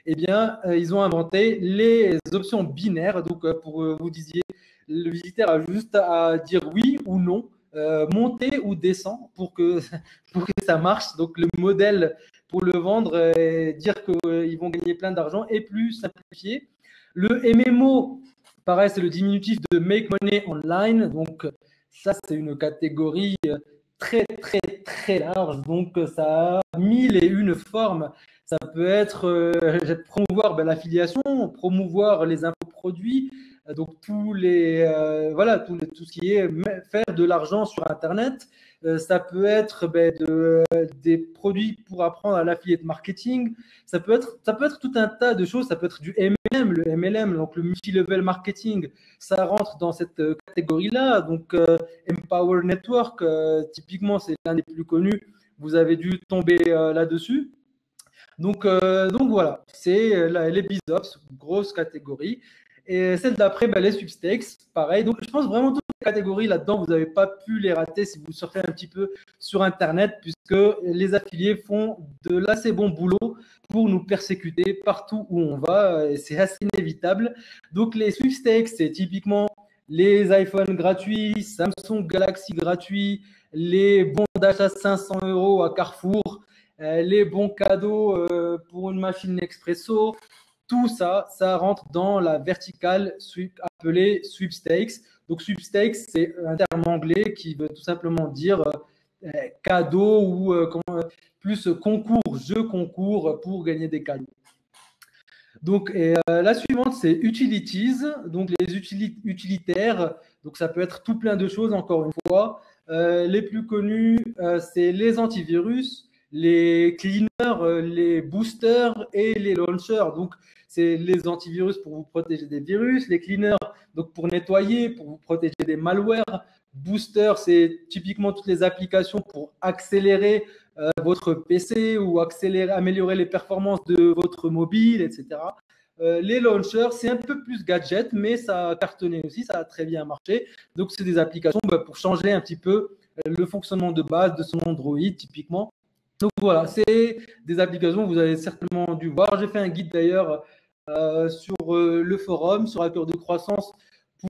Eh bien, ils ont inventé les options binaires. Donc, pour vous disiez, le visiteur a juste à dire oui ou non, monter ou descend pour que ça marche. Donc, le modèle pour le vendre et dire qu'ils vont gagner plein d'argent est plus simplifié. Le MMO, pareil, c'est le diminutif de Make Money Online. Donc, ça, c'est une catégorie très, très, très large. Donc, ça a 1001 formes. Ça peut être promouvoir l'affiliation, promouvoir les infoproduits, donc tout ce qui est faire de l'argent sur Internet. Ça peut être des produits pour apprendre à l'affiliate marketing. Ça peut être tout un tas de choses. Ça peut être du MLM, le MLM, donc le multi-level marketing. Ça rentre dans cette catégorie-là. Donc, Empower Network, typiquement, c'est l'un des plus connus. Vous avez dû tomber là-dessus. Donc voilà, c'est les BizOps, grosse catégorie. Et celle d'après, les sweepstakes, pareil. Donc, je pense vraiment toutes les catégories là-dedans, vous n'avez pas pu les rater si vous surfez un petit peu sur Internet, puisque les affiliés font de l'assez bon boulot pour nous persécuter partout où on va. Et c'est assez inévitable. Donc, les sweepstakes, c'est typiquement les iPhones gratuits, Samsung Galaxy gratuits, les bons d'achat 500 € à Carrefour, les bons cadeaux pour une machine Nespresso. Tout ça, ça rentre dans la verticale appelée sweepstakes. Donc, sweepstakes, c'est un terme anglais qui veut tout simplement dire cadeau ou plus concours, jeu concours pour gagner des cadeaux. Donc, la suivante, c'est utilities, donc les utilitaires. Donc, ça peut être tout plein de choses, encore une fois. Les plus connus, c'est les antivirus, les cleaners, les boosters et les launchers. Donc, c'est les antivirus pour vous protéger des virus, les cleaners donc pour nettoyer, pour vous protéger des malwares. Booster, c'est typiquement toutes les applications pour accélérer votre PC ou améliorer les performances de votre mobile, etc. Les launchers, c'est un peu plus gadget, mais ça a cartonné aussi, ça a très bien marché. Donc, c'est des applications pour changer un petit peu le fonctionnement de base de son Android, typiquement. Donc, voilà, c'est des applications que vous avez certainement dû voir. J'ai fait un guide d'ailleurs sur le forum, sur Hacker de Croissance,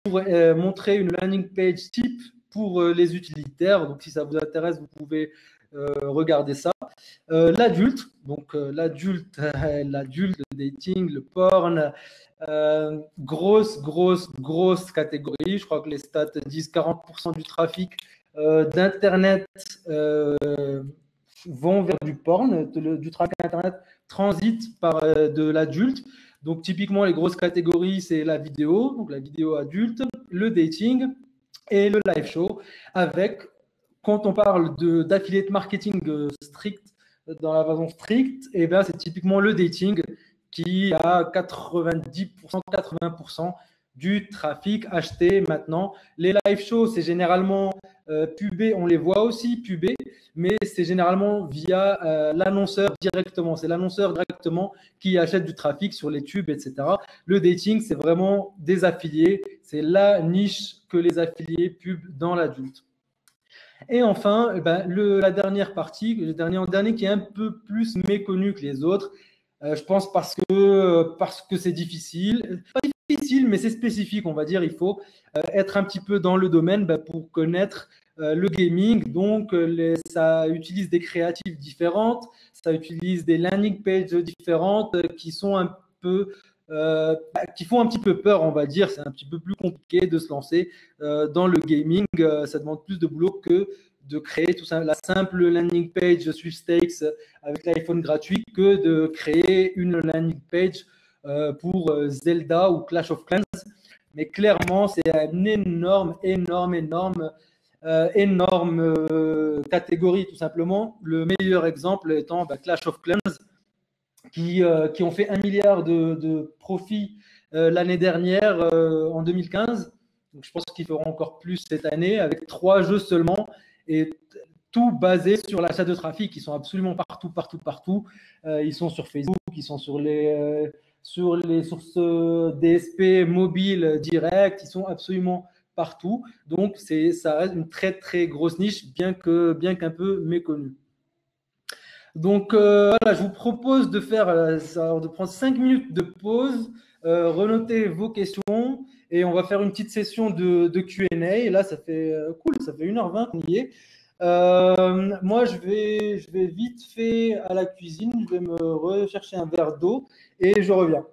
pour montrer une landing page type pour les utilitaires. Donc, si ça vous intéresse, vous pouvez regarder ça. L'adulte, donc l'adulte, l'adulte, le dating, le porn, grosse catégorie. Je crois que les stats disent 40% du trafic d'Internet vont vers du porn, du trafic Internet transite par de l'adulte. Donc typiquement, les grosses catégories, c'est la vidéo, donc la vidéo adulte, le dating et le live show. Avec, quand on parle d'affiliate marketing strict, dans la façon stricte, et bien c'est typiquement le dating qui a 90%, 80% du trafic acheté maintenant. Les live shows, c'est généralement pubé, on les voit aussi pubé, mais c'est généralement via l'annonceur directement. C'est l'annonceur directement qui achète du trafic sur les tubes, etc. Le dating, c'est vraiment des affiliés. C'est la niche que les affiliés pub dans l'adulte. Et enfin, la dernière partie, le dernier qui est un peu plus méconnu que les autres, je pense parce que c'est difficile. Pas difficile, mais c'est spécifique, on va dire. Il faut être un petit peu dans le domaine pour connaître le gaming. Donc, ça utilise des créatives différentes, ça utilise des landing pages différentes qui sont un peu qui font un petit peu peur, on va dire. C'est un petit peu plus compliqué de se lancer dans le gaming. Ça demande plus de boulot que de créer tout ça, la simple landing page de sweepstakes avec l'iPhone gratuit que de créer une landing page pour Zelda ou Clash of Clans. Mais clairement, c'est une énorme catégorie, tout simplement. Le meilleur exemple étant Clash of Clans, qui ont fait 1 milliard de profits l'année dernière, en 2015. Donc, je pense qu'ils feront encore plus cette année, avec 3 jeux seulement, et tout basé sur l'achat de trafic. Ils sont absolument partout. Ils sont sur Facebook, ils sont sur les sources DSP mobiles directs, ils sont absolument partout. Donc, ça reste une très, très grosse niche, bien qu'un peu méconnue. Donc, voilà, je vous propose de prendre 5 minutes de pause, renoter vos questions, et on va faire une petite session de Q&A. Et là, ça fait cool, ça fait 1h20 qu'on y est. Moi, je vais vite fait à la cuisine, je vais me rechercher un verre d'eau et je reviens.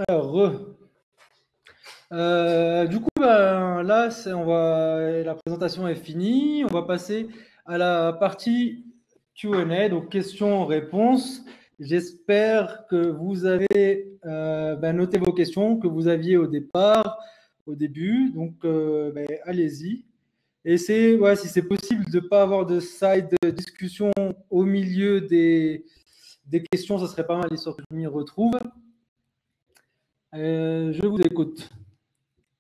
Alors, du coup, là, la présentation est finie. On va passer à la partie Q&A, donc questions-réponses. J'espère que vous avez noté vos questions que vous aviez au début. Donc, allez-y. Et si c'est possible de ne pas avoir de side discussion au milieu des des questions, ça serait pas mal, histoire que je m'y retrouve. Je vous écoute.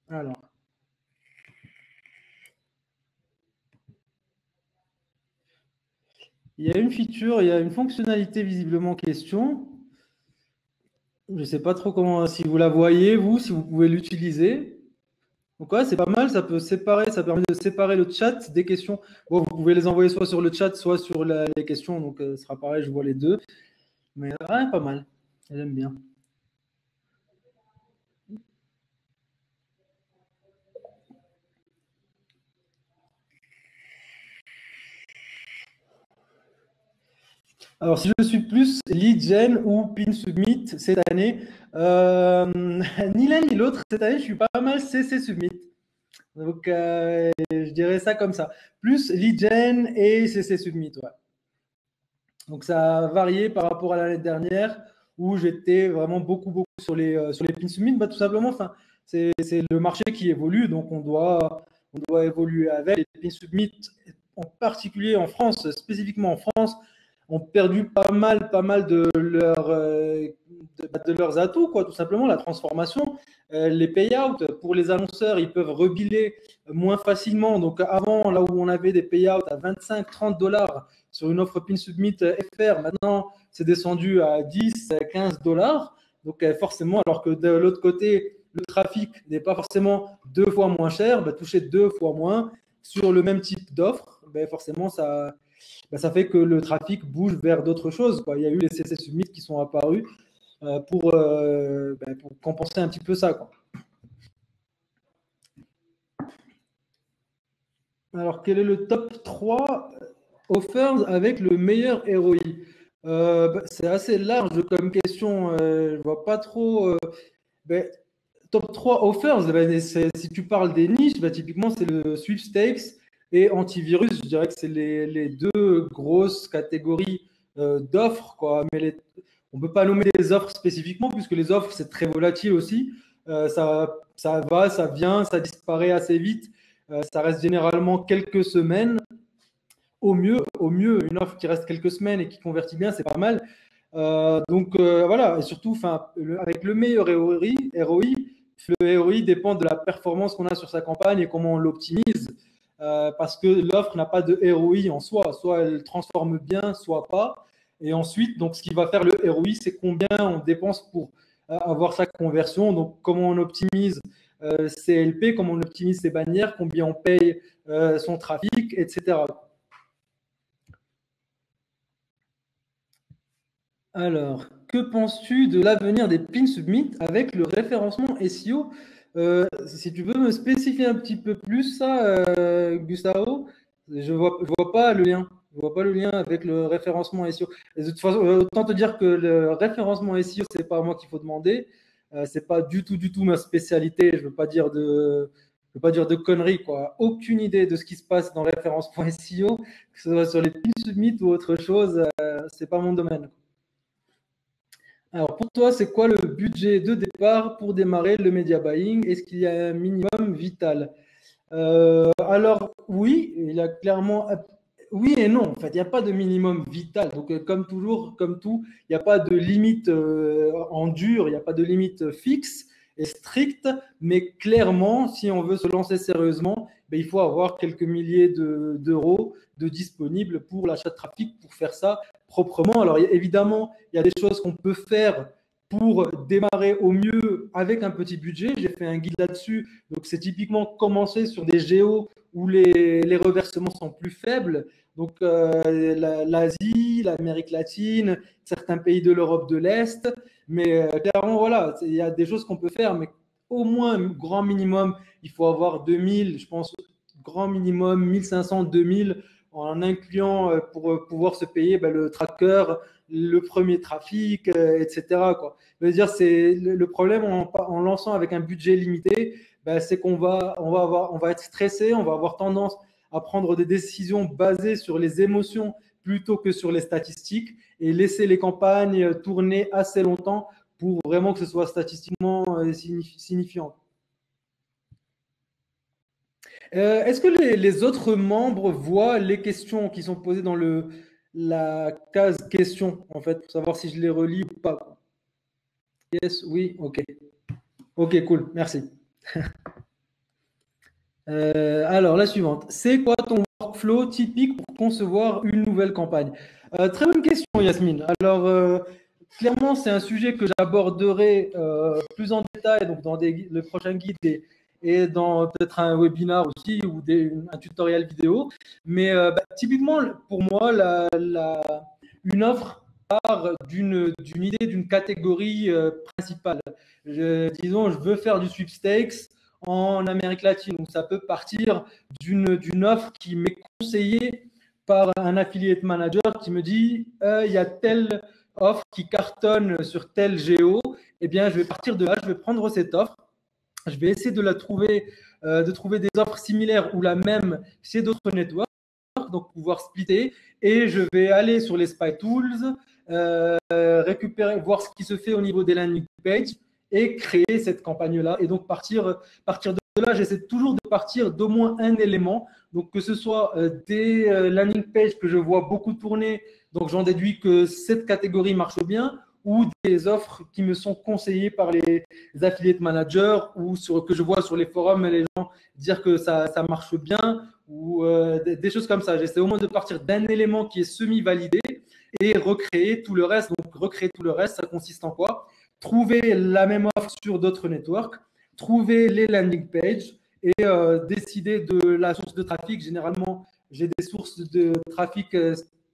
Alors. Il y a une feature, il y a une fonctionnalité visiblement question. Je ne sais pas trop comment, si vous la voyez, vous, si vous pouvez l'utiliser. Donc ouais, c'est pas mal, ça peut séparer, ça permet de séparer le chat des questions. Bon, vous pouvez les envoyer soit sur le chat, soit sur les questions, donc ce sera pareil, je vois les deux. Mais ouais, pas mal, j'aime bien. Alors, si je suis plus lead gen ou pin submit cette année, ni l'un ni l'autre, cette année, je suis pas mal CC submit. Donc, je dirais ça comme ça. Plus lead gen et CC submit, ouais. Donc, ça a varié par rapport à l'année dernière où j'étais vraiment beaucoup sur les pin submit. Bah, tout simplement, c'est le marché qui évolue, donc on doit évoluer avec. Les pin submit, en particulier en France, spécifiquement en France, ont perdu pas mal de, de leurs atouts, quoi, tout simplement, la transformation. Les payouts, pour les annonceurs, ils peuvent rebiller moins facilement. Donc avant, là où on avait des payouts à 25-30 dollars sur une offre Pin Submit FR, maintenant, c'est descendu à 10-15 dollars. Donc forcément, alors que de l'autre côté, le trafic n'est pas forcément 2 fois moins cher, bah, toucher 2 fois moins sur le même type d'offre, bah, forcément, ça fait que le trafic bouge vers d'autres choses, quoi. Il y a eu les CC Submit qui sont apparus pour compenser un petit peu ça, quoi. Alors, quel est le top 3 offers avec le meilleur ROI? C'est assez large comme question. Je ne vois pas trop. Ben, top 3 offers, si tu parles des niches, typiquement, c'est le sweepstakes et antivirus. Je dirais que c'est les deux grosses catégories d'offres, quoi. Mais on ne peut pas nommer des offres spécifiquement puisque les offres, c'est très volatile aussi. Ça va, ça vient, ça disparaît assez vite. Ça reste généralement quelques semaines. Au mieux, une offre qui reste quelques semaines et qui convertit bien, c'est pas mal. Donc voilà, et surtout, avec le meilleur ROI, le ROI dépend de la performance qu'on a sur sa campagne et comment on l'optimise. Parce que l'offre n'a pas de ROI en soi, soit elle transforme bien, soit pas. Et ensuite, donc, ce qui va faire le ROI, c'est combien on dépense pour avoir sa conversion. Donc, comment on optimise ses LP, comment on optimise ses bannières, combien on paye son trafic, etc. Alors, que penses-tu de l'avenir des pin submit avec le référencement SEO? Si tu veux me spécifier un petit peu plus ça, Gustavo, je vois pas le lien. Je vois pas le lien avec le référencement SEO. Et de toute façon, autant te dire que le référencement SEO, c'est pas à moi qu'il faut demander. C'est pas du tout ma spécialité. Je veux pas dire de conneries, quoi. Aucune idée de ce qui se passe dans le référencement SEO, que ce soit sur les pin submit ou autre chose, c'est pas mon domaine. Alors pour toi, c'est quoi le budget de départ pour démarrer le media buying? Est-ce qu'il y a un minimum vital? Alors oui, il y a clairement oui et non. En fait, il n'y a pas de minimum vital. Donc comme toujours, comme tout, il n'y a pas de limite en dur, il n'y a pas de limite fixe et stricte. Mais clairement, si on veut se lancer sérieusement, il faut avoir quelques milliers d'euros de disponibles pour l'achat de trafic pour faire ça proprement. Alors évidemment, il y a des choses qu'on peut faire pour démarrer au mieux avec un petit budget. J'ai fait un guide là-dessus. Donc, c'est typiquement commencer sur des géos où les reversements sont plus faibles. Donc, l'Asie, l'Amérique latine, certains pays de l'Europe de l'Est. Mais clairement, voilà, il y a des choses qu'on peut faire, mais au moins, grand minimum, il faut avoir 2000, je pense, grand minimum 1500, 2000 en incluant pour pouvoir se payer le tracker, le premier trafic, etc., quoi. Je veux dire, c'est le problème en lançant avec un budget limité, c'est on va être stressé, on va avoir tendance à prendre des décisions basées sur les émotions plutôt que sur les statistiques et laisser les campagnes tourner assez longtemps pour vraiment que ce soit statistiquement signifiant. Est-ce que les autres membres voient les questions qui sont posées la case question, en fait, pour savoir si je les relis ou pas. Yes, oui, ok. Ok, cool, merci. Alors, la suivante. C'est quoi ton workflow typique pour concevoir une nouvelle campagne? Très bonne question, Yasmine. Alors, clairement, c'est un sujet que j'aborderai plus en détail donc dans le prochain guide et dans peut-être un webinar aussi ou un tutoriel vidéo. Mais typiquement, pour moi, une offre part d'une idée, d'une catégorie principale. Disons, je veux faire du sweepstakes en Amérique latine. Donc, ça peut partir d'une offre qui m'est conseillée par un affiliate manager qui me dit il y a telle offre qui cartonne sur tel géo. Eh bien, je vais partir de là, je vais prendre cette offre, je vais essayer de trouver des offres similaires ou la même chez d'autres networks, donc pouvoir splitter. Et je vais aller sur les Spy Tools, récupérer, voir ce qui se fait au niveau des landing pages et créer cette campagne-là. Et donc partir de là, j'essaie toujours de partir d'au moins un élément. Donc que ce soit des landing pages que je vois beaucoup tourner, donc j'en déduis que cette catégorie marche bien, ou des offres qui me sont conseillées par les affiliate managers ou que je vois sur les forums les gens dire que ça marche bien ou des choses comme ça. J'essaie au moins de partir d'un élément qui est semi-validé et recréer tout le reste. Donc, recréer tout le reste, ça consiste en quoi? Trouver la même offre sur d'autres networks, trouver les landing pages et décider de la source de trafic. Généralement, j'ai des sources de trafic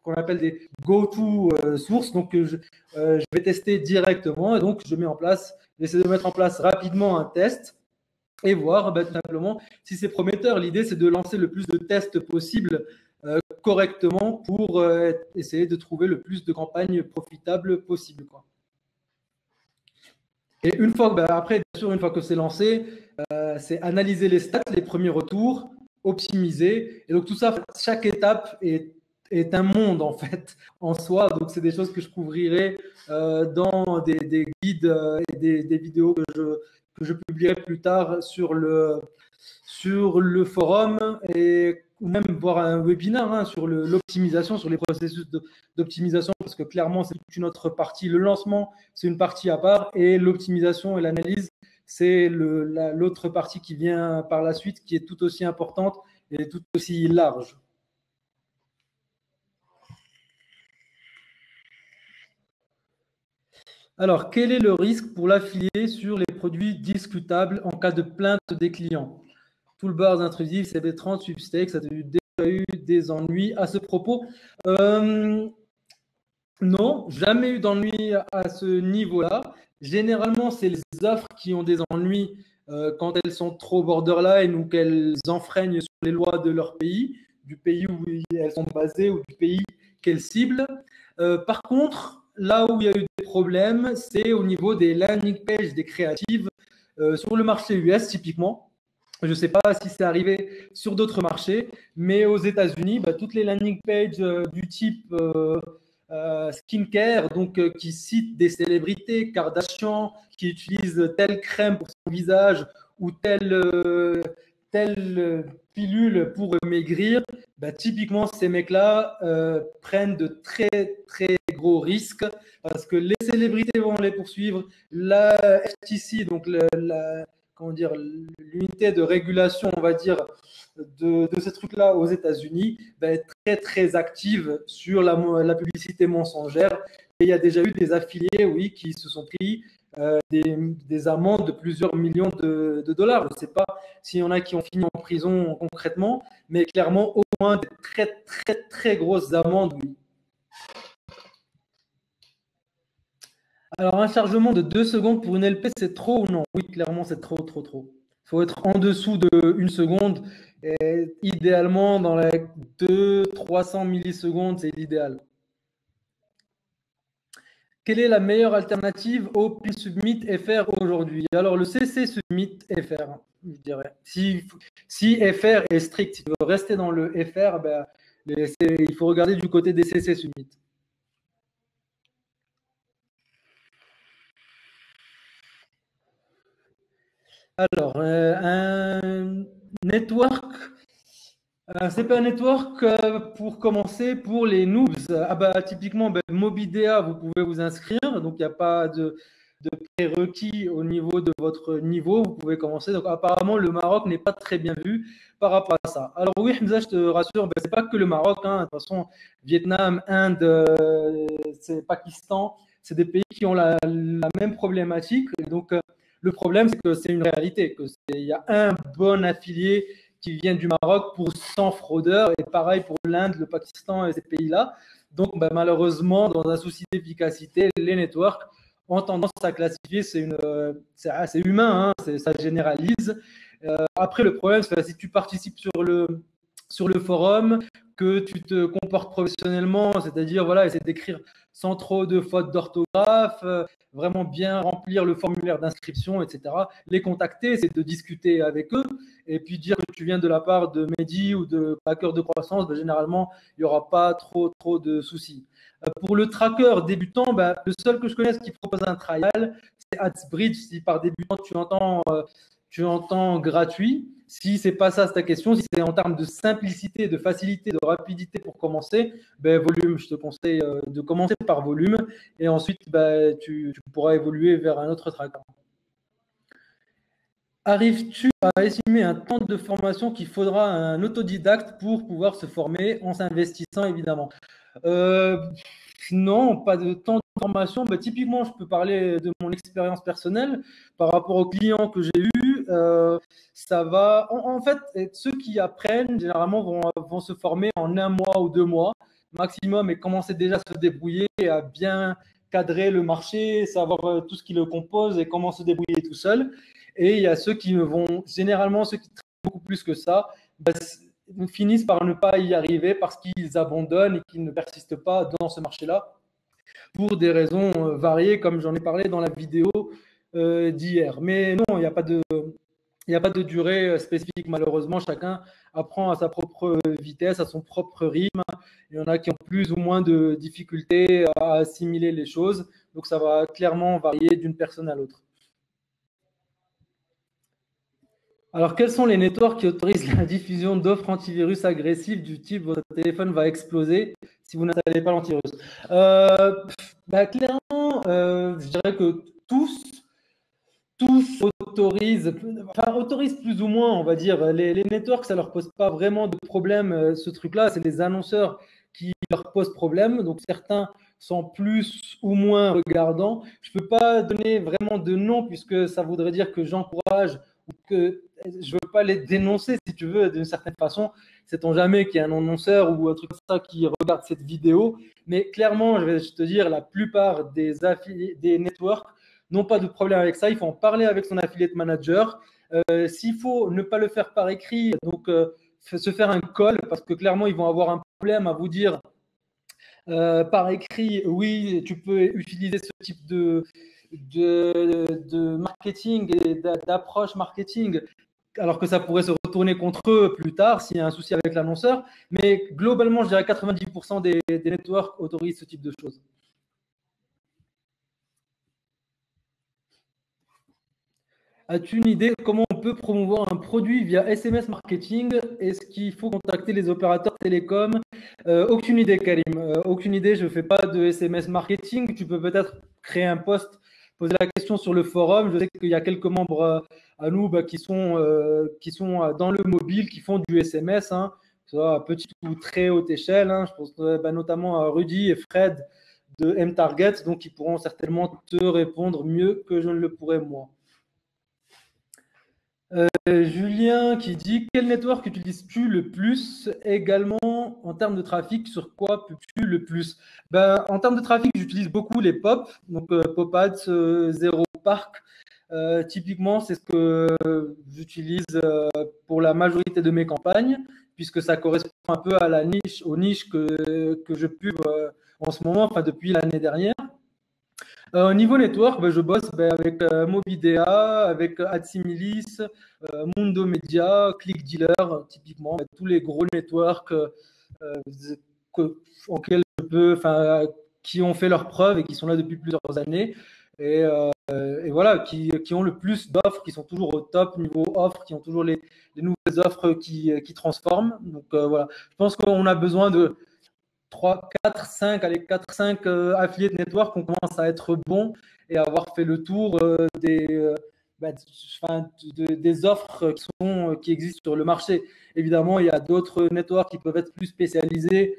qu'on appelle des go-to sources. Donc, je vais tester directement et donc je mets en place, j'essaie de mettre en place rapidement un test et voir tout simplement si c'est prometteur. L'idée, c'est de lancer le plus de tests possible correctement pour essayer de trouver le plus de campagnes profitables possible, quoi. Et une fois, après, bien sûr, une fois que c'est lancé, c'est analyser les stats, les premiers retours, optimiser. Et donc tout ça, chaque étape est un monde en fait en soi. Donc c'est des choses que je couvrirai dans des guides et des vidéos que je publierai plus tard sur le forum et ou même voir un webinaire sur l'optimisation, sur les processus d'optimisation, parce que clairement, c'est une autre partie. Le lancement, c'est une partie à part, et l'optimisation et l'analyse, c'est l'autre partie qui vient par la suite, qui est tout aussi importante et tout aussi large. Alors, quel est le risque pour l'affilié sur les produits discutables en cas de plainte des clients? Toolbars intrusifs, CB30, sweepstakes, ça a déjà eu des ennuis à ce propos? Non, jamais eu d'ennuis à ce niveau-là. Généralement, c'est les offres qui ont des ennuis quand elles sont trop borderline ou qu'elles enfreignent sur les lois de leur pays, du pays où elles sont basées ou du pays qu'elles ciblent. Par contre, là où il y a eu des problèmes, c'est au niveau des landing pages, des créatives, sur le marché US typiquement. Je ne sais pas si c'est arrivé sur d'autres marchés, mais aux États-Unis, toutes les landing pages du type skincare, donc qui cite des célébrités, Kardashian, qui utilise telle crème pour son visage ou telle pilule pour maigrir, typiquement ces mecs-là prennent de très très gros risques parce que les célébrités vont les poursuivre, la FTC, donc comment dire, l'unité de régulation, on va dire, de ces trucs-là aux États-Unis est très, très active sur la publicité mensongère. Et il y a déjà eu des affiliés, oui, qui se sont pris des amendes de plusieurs millions de dollars. Je ne sais pas s'il y en a qui ont fini en prison concrètement, mais clairement, au moins des très, très, très grosses amendes, oui. Alors, un chargement de 2 secondes pour une LP, c'est trop ou non? Oui, clairement, c'est trop, trop, trop. Il faut être en dessous de 1 seconde. Et idéalement, dans les 200-300 millisecondes, c'est l'idéal. Quelle est la meilleure alternative au Pin Submit FR aujourd'hui? Alors, le CC Submit FR, je dirais. Si FR est strict, si tu veux rester dans le FR, il faut regarder du côté des CC Submit. Alors, un network CPA Network, pour commencer, pour les noobs, typiquement, Mobidea, vous pouvez vous inscrire. Donc, il n'y a pas de prérequis au niveau de votre niveau. Vous pouvez commencer. Donc, apparemment, le Maroc n'est pas très bien vu par rapport à ça. Alors, oui, Hamza, je te rassure, ce n'est pas que le Maroc. Hein. De toute façon, Vietnam, Inde, Pakistan, c'est des pays qui ont la même problématique. Et donc, le problème, c'est que c'est une réalité. Il y a un bon affilié qui viennent du Maroc pour 100 fraudeurs, et pareil pour l'Inde, le Pakistan et ces pays-là. Donc, malheureusement, dans un souci d'efficacité, les networks ont tendance à classifier, c'est assez humain, hein, ça généralise. Après, le problème, c'est que si tu participes sur le forum, que tu te comportes professionnellement, c'est-à-dire voilà, essayer d'écrire sans trop de fautes d'orthographe, vraiment bien remplir le formulaire d'inscription, etc. Les contacter, c'est de discuter avec eux et puis dire que tu viens de la part de Mehdi ou de Hacker de Croissance, généralement, il n'y aura pas trop de soucis. Pour le tracker débutant, le seul que je connaisse qui propose un trial, c'est AdsBridge. Si par débutant, tu entends gratuit. Si c'est pas ça, c'est ta question. Si c'est en termes de simplicité, de facilité, de rapidité pour commencer, volume, je te conseille de commencer par volume et ensuite tu pourras évoluer vers un autre tracker. Arrives-tu à estimer un temps de formation qu'il faudra à un autodidacte pour pouvoir se former en s'investissant évidemment? Non, pas de temps de formation. Typiquement, je peux parler de mon expérience personnelle par rapport aux clients que j'ai eus. Ça va. En fait, ceux qui apprennent généralement vont se former en 1 mois ou 2 mois maximum et commencer déjà à se débrouiller, à bien cadrer le marché, savoir tout ce qui le compose et comment se débrouiller tout seul. Et il y a ceux qui vont, généralement, ceux qui travaillent beaucoup plus que ça, finissent par ne pas y arriver parce qu'ils abandonnent et qu'ils ne persistent pas dans ce marché-là pour des raisons variées, comme j'en ai parlé dans la vidéo d'hier. Mais non, il n'y a pas de durée spécifique, malheureusement. Chacun apprend à sa propre vitesse, à son propre rythme. Il y en a qui ont plus ou moins de difficultés à assimiler les choses. Donc, ça va clairement varier d'une personne à l'autre. Alors, quels sont les networks qui autorisent la diffusion d'offres antivirus agressives du type votre téléphone va exploser si vous n'installez pas l'antivirus? Clairement, je dirais que tous autorisent plus ou moins, on va dire. Les networks, ça leur pose pas vraiment de problème, ce truc-là. C'est les annonceurs qui leur posent problème. Donc, certains sont plus ou moins regardants. Je ne peux pas donner vraiment de nom puisque ça voudrait dire que j'encourage ou que je ne veux pas les dénoncer, si tu veux, d'une certaine façon. Sait-on jamais qu'il y a un annonceur ou un truc comme ça qui regarde cette vidéo. Mais clairement, je vais te dire, la plupart des networks n'ont pas de problème avec ça. Il faut en parler avec son affiliate manager. S'il faut ne pas le faire par écrit, donc se faire un call, parce que clairement, ils vont avoir un problème à vous dire par écrit, oui, tu peux utiliser ce type de marketing et d'approche marketing, alors que ça pourrait se retourner contre eux plus tard s'il y a un souci avec l'annonceur. Mais globalement, je dirais 90% des networks autorisent ce type de choses. As-tu une idée de comment on peut promouvoir un produit via SMS marketing? Est-ce qu'il faut contacter les opérateurs télécoms? Aucune idée, Karim. Aucune idée, je ne fais pas de SMS marketing. Tu peux peut-être créer un post, poser la question sur le forum. Je sais qu'il y a quelques membres à nous qui sont dans le mobile, qui font du SMS, hein, soit à petite ou très haute échelle. Hein. Je pense notamment à Rudy et Fred de M-Target, donc ils pourront certainement te répondre mieux que je ne le pourrais moi. Julien qui dit quel network utilises-tu le plus également en termes de trafic, sur quoi peux-tu le plus? En termes de trafic, j'utilise beaucoup les POP, donc Pop Ads, Zero Park. Typiquement, c'est ce que j'utilise pour la majorité de mes campagnes, puisque ça correspond un peu à aux niches que je pub en ce moment, enfin depuis l'année dernière. Au niveau network, je bosse avec Mobidea, avec Adsimilis, Mundo Media, ClickDealer, typiquement, tous les gros networks auxquels qui ont fait leurs preuves et qui sont là depuis plusieurs années. et voilà, qui ont le plus d'offres, qui sont toujours au top niveau offres, qui ont toujours les nouvelles offres qui transforment. Donc voilà, je pense qu'on a besoin de 3, 4, 5, allez, 4, 5 affiliés de network, on commence à être bon et avoir fait le tour bah, des offres qui existent sur le marché. Évidemment, il y a d'autres networks qui peuvent être plus spécialisés,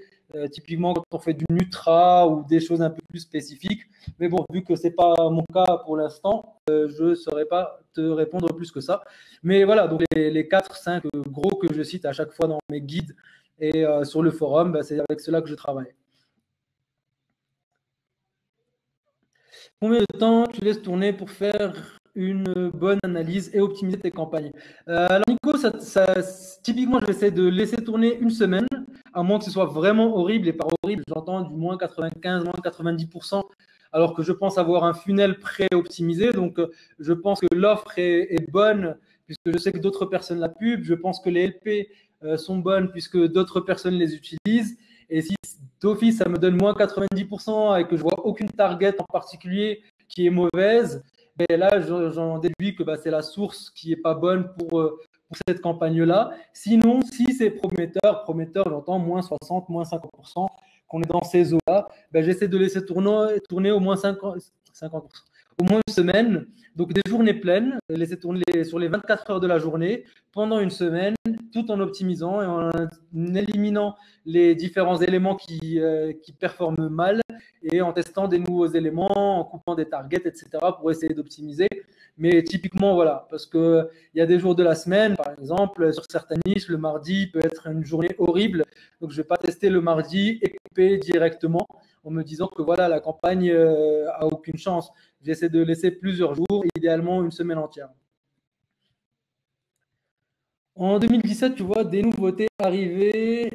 typiquement quand on fait du Nutra ou des choses un peu plus spécifiques. Mais bon, vu que ce n'est pas mon cas pour l'instant, je ne saurais pas te répondre plus que ça. Mais voilà, donc les 4, 5 gros que je cite à chaque fois dans mes guides et sur le forum, bah, c'est avec cela que je travaille. Combien de temps tu laisses tourner pour faire une bonne analyse et optimiser tes campagnes? Alors Nico, typiquement, j'essaie de laisser tourner une semaine, à moins que ce soit vraiment horrible. Et par horrible, j'entends du moins 95, moins 90%, alors que je pense avoir un funnel pré-optimisé. Donc, je pense que l'offre est bonne, puisque je sais que d'autres personnes la pub. Je pense que les LP sont bonnes, puisque d'autres personnes les utilisent. Et si d'office, ça me donne moins 90% et que je vois aucune target en particulier qui est mauvaise, et là, j'en déduis que c'est la source qui n'est pas bonne pour cette campagne-là. Sinon, si c'est prometteur, j'entends moins 60, moins 50%, qu'on est dans ces eaux-là, j'essaie de laisser tourner au moins 50%, au moins une semaine. Donc, des journées pleines, laisser tourner sur les 24 heures de la journée pendant une semaine, tout en optimisant et en éliminant les différents éléments qui performent mal et en testant des nouveaux éléments, en coupant des targets, etc. pour essayer d'optimiser. Mais typiquement, voilà, parce qu'il y a des jours de la semaine, par exemple, sur certaines niches, le mardi peut être une journée horrible. Donc, je ne vais pas tester le mardi et couper directement en me disant que voilà, la campagne a aucune chance. J'essaie de laisser plusieurs jours, idéalement une semaine entière. En 2017, tu vois des nouveautés arriver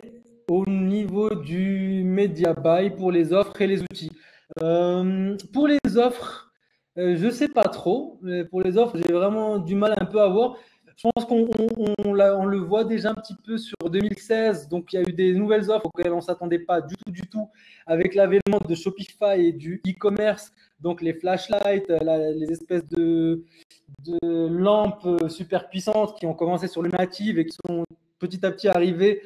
au niveau du media buy pour les offres et les outils. Pour les offres, je ne sais pas trop. Mais pour les offres, j'ai vraiment du mal un peu à voir. Je pense qu'on le voit déjà un petit peu sur 2016. Donc, il y a eu des nouvelles offres auxquelles on ne s'attendait pas du tout, avec l'avènement de Shopify et du e-commerce. Donc, les flashlights, les espèces de lampes super puissantes qui ont commencé sur le native et qui sont petit à petit arrivées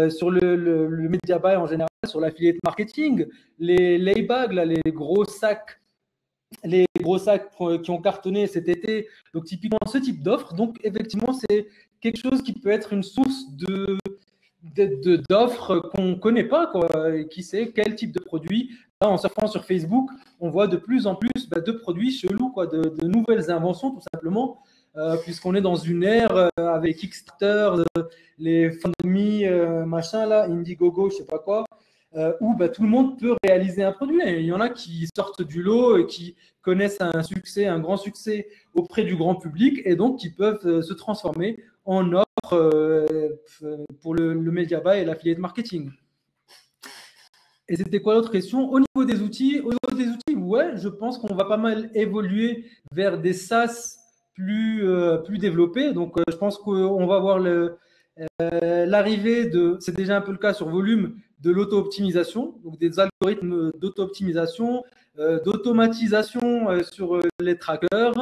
sur le media buy en général, sur l'affiliate marketing, les laybags, les gros sacs qui ont cartonné cet été. Donc, typiquement, ce type d'offre. Donc, effectivement, c'est quelque chose qui peut être une source d'offres qu'on ne connaît pas, quoi. Qui sait quel type de produit. Là, en surfant sur Facebook, on voit de plus en plus de produits chelous, quoi, de nouvelles inventions, tout simplement, puisqu'on est dans une ère avec Kickstarter, les FundMe, machin, là, Indiegogo, je sais pas quoi, où tout le monde peut réaliser un produit. Et il y en a qui sortent du lot et qui connaissent un grand succès auprès du grand public et donc qui peuvent se transformer en offre pour le media buy et l'affiliate marketing. Et c'était quoi l'autre question? Au niveau des outils, ouais, je pense qu'on va pas mal évoluer vers des SaaS plus développés. Donc, je pense qu'on va voir l'arrivée c'est déjà un peu le cas sur volume, de l'auto-optimisation, donc des algorithmes d'auto-optimisation, d'automatisation sur les trackers.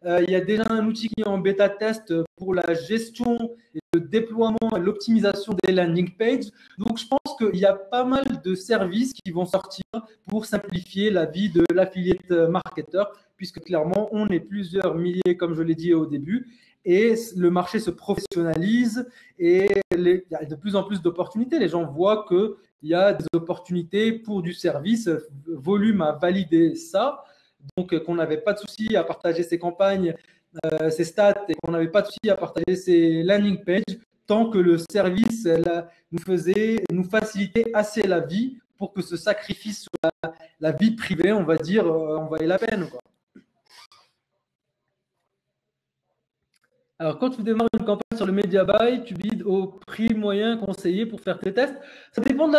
Il y a déjà un outil qui est en bêta test pour la gestion et le déploiement et l'optimisation des landing pages. Donc, je pense qu'il y a pas mal de services qui vont sortir pour simplifier la vie de l'affiliate marketer, puisque clairement, on est plusieurs milliers, comme je l'ai dit au début, et le marché se professionnalise et il y a de plus en plus d'opportunités. Les gens voient qu'il y a des opportunités pour du service, volume à valider ça. Donc, qu'on n'avait pas de souci à partager ses campagnes, ses stats, et qu'on n'avait pas de souci à partager ses landing pages, tant que le service nous facilitait assez la vie pour que ce sacrifice sur la vie privée, on va dire, en valait la peine, quoi. Alors, quand tu démarres une campagne sur le media buy, tu bides au prix moyen conseillé pour faire tes tests. Ça dépend de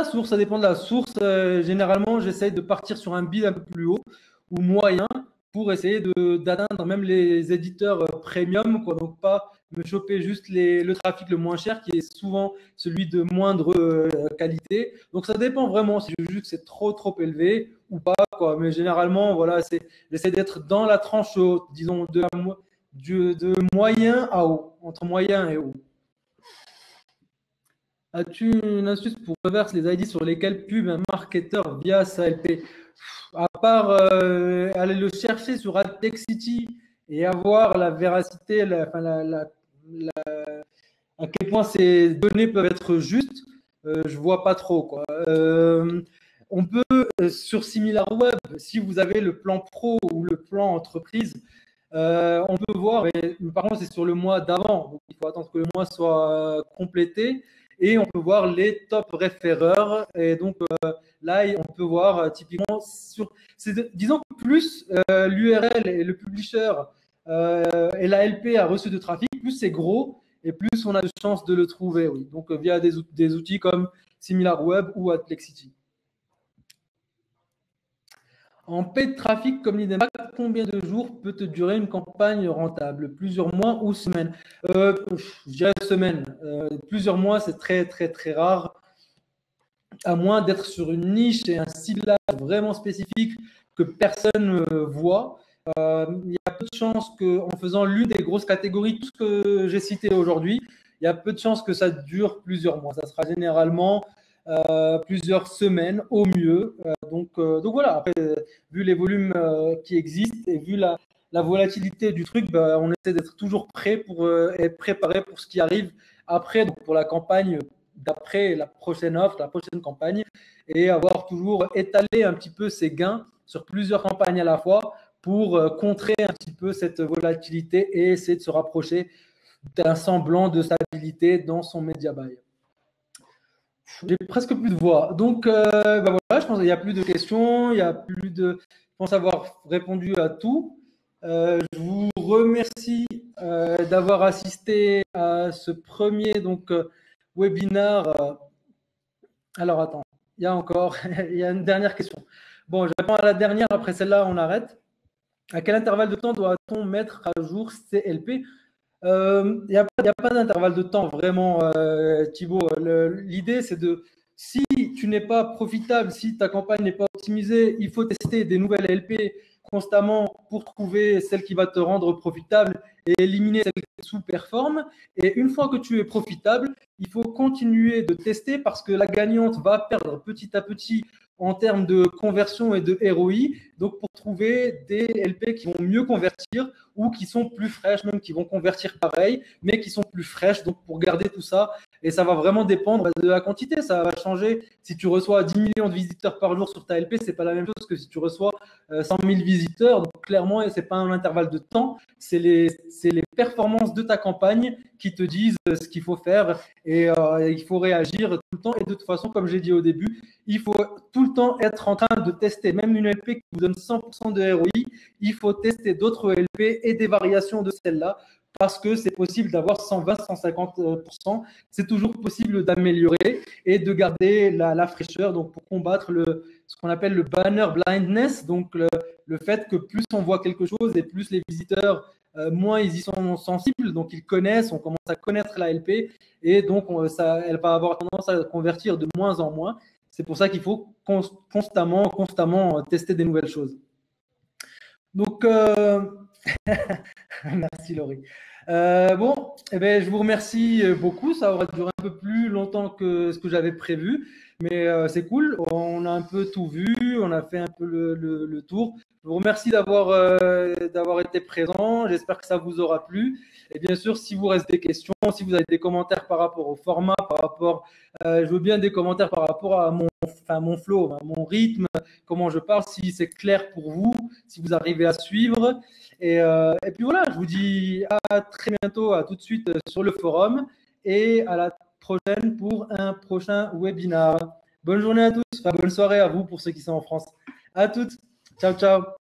la source. Généralement, j'essaye de partir sur un bid un peu plus haut ou moyen pour essayer d'atteindre même les éditeurs premium, quoi. Donc pas me choper juste le trafic le moins cher qui est souvent celui de moindre qualité. Donc ça dépend vraiment si je juge que c'est trop élevé ou pas, quoi. Mais généralement, voilà, j'essaie d'être dans la tranche haute, disons de moyen à haut, entre moyen et haut. As-tu une astuce pour reverse les ID sur lesquels pub un marketeur via sa LP? À part aller le chercher sur AdTechCity et avoir la véracité, à quel point ces données peuvent être justes, je vois pas trop, quoi. On peut sur SimilarWeb, si vous avez le plan pro ou le plan entreprise, on peut voir, mais par contre c'est sur le mois d'avant, donc il faut attendre que le mois soit complété et on peut voir les top référeurs et donc là on peut voir typiquement disons que plus l'URL et le publisher et la LP a reçu de trafic, plus c'est gros et plus on a de chances de le trouver, oui. Donc via des outils comme SimilarWeb ou Adplexity. En paid trafic comme l'IDEMAC, combien de jours peut te durer une campagne rentable? Plusieurs mois ou semaines? Je dirais semaines. Plusieurs mois, c'est très rare. À moins d'être sur une niche et un ciblage vraiment spécifique que personne voit. Il y a peu de chances qu'en faisant l'une des grosses catégories, tout ce que j'ai cité aujourd'hui, il y a peu de chances que ça dure plusieurs mois. Ça sera généralement plusieurs semaines au mieux. Donc voilà, après, vu les volumes qui existent et vu la volatilité du truc, on essaie d'être toujours prêt pour être préparé pour ce qui arrive après, donc pour la campagne d'après la prochaine offre, la prochaine campagne, et avoir toujours étalé un petit peu ses gains sur plusieurs campagnes à la fois pour contrer un petit peu cette volatilité et essayer de se rapprocher d'un semblant de stabilité dans son media buy. J'ai presque plus de voix. Donc, voilà, je pense qu'il n'y a plus de questions. Il y a plus de. Je pense avoir répondu à tout. Je vous remercie d'avoir assisté à ce premier webinaire. Alors, attends, il y a encore. Il y a une dernière question. Bon, je réponds à la dernière. Après celle-là, on arrête. À quel intervalle de temps doit-on mettre à jour CLP? Il n'y a pas d'intervalle de temps vraiment, Thibaut. L'idée, c'est si tu n'es pas profitable, si ta campagne n'est pas optimisée, il faut tester des nouvelles LP constamment pour trouver celle qui va te rendre profitable et éliminer celle qui sous-performe. Et une fois que tu es profitable, il faut continuer de tester parce que la gagnante va perdre petit à petit en termes de conversion et de ROI. Donc, pour trouver des LP qui vont mieux convertir ou qui sont plus fraîches, même qui vont convertir pareil, mais qui sont plus fraîches. Donc, pour garder tout ça, et ça va vraiment dépendre de la quantité. Ça va changer. Si tu reçois 10 millions de visiteurs par jour sur ta LP, c'est pas la même chose que si tu reçois 100 000 visiteurs. Donc, clairement, c'est pas un intervalle de temps. C'est les performances de ta campagne qui te disent ce qu'il faut faire et il faut réagir tout le temps. Et de toute façon, comme j'ai dit au début, il faut tout le temps être en train de tester. Même une LP qui vous donne 100% de ROI, il faut tester d'autres LP et des variations de celle-là parce que c'est possible d'avoir 120, 150%. C'est toujours possible d'améliorer et de garder la fraîcheur donc pour combattre ce qu'on appelle le banner blindness, donc le fait que plus on voit quelque chose et plus les visiteurs, moins ils y sont sensibles, donc ils connaissent, on commence à connaître la LP et donc elle va avoir tendance à convertir de moins en moins. C'est pour ça qu'il faut constamment tester des nouvelles choses. Donc, merci Laurie. Bon, je vous remercie beaucoup. Ça aura duré un peu plus longtemps que ce que j'avais prévu, mais c'est cool. On a un peu tout vu, on a fait un peu le tour. Je vous remercie d'avoir été présent. J'espère que ça vous aura plu. Et bien sûr, si vous reste des questions, si vous avez des commentaires par rapport au format, je veux bien des commentaires par rapport à mon flow, mon rythme, comment je parle, si c'est clair pour vous, si vous arrivez à suivre. Et puis voilà, je vous dis à très bientôt, à tout de suite sur le forum et à la prochaine pour un prochain webinar. Bonne journée à tous, bonne soirée à vous pour ceux qui sont en France. À toutes, ciao, ciao.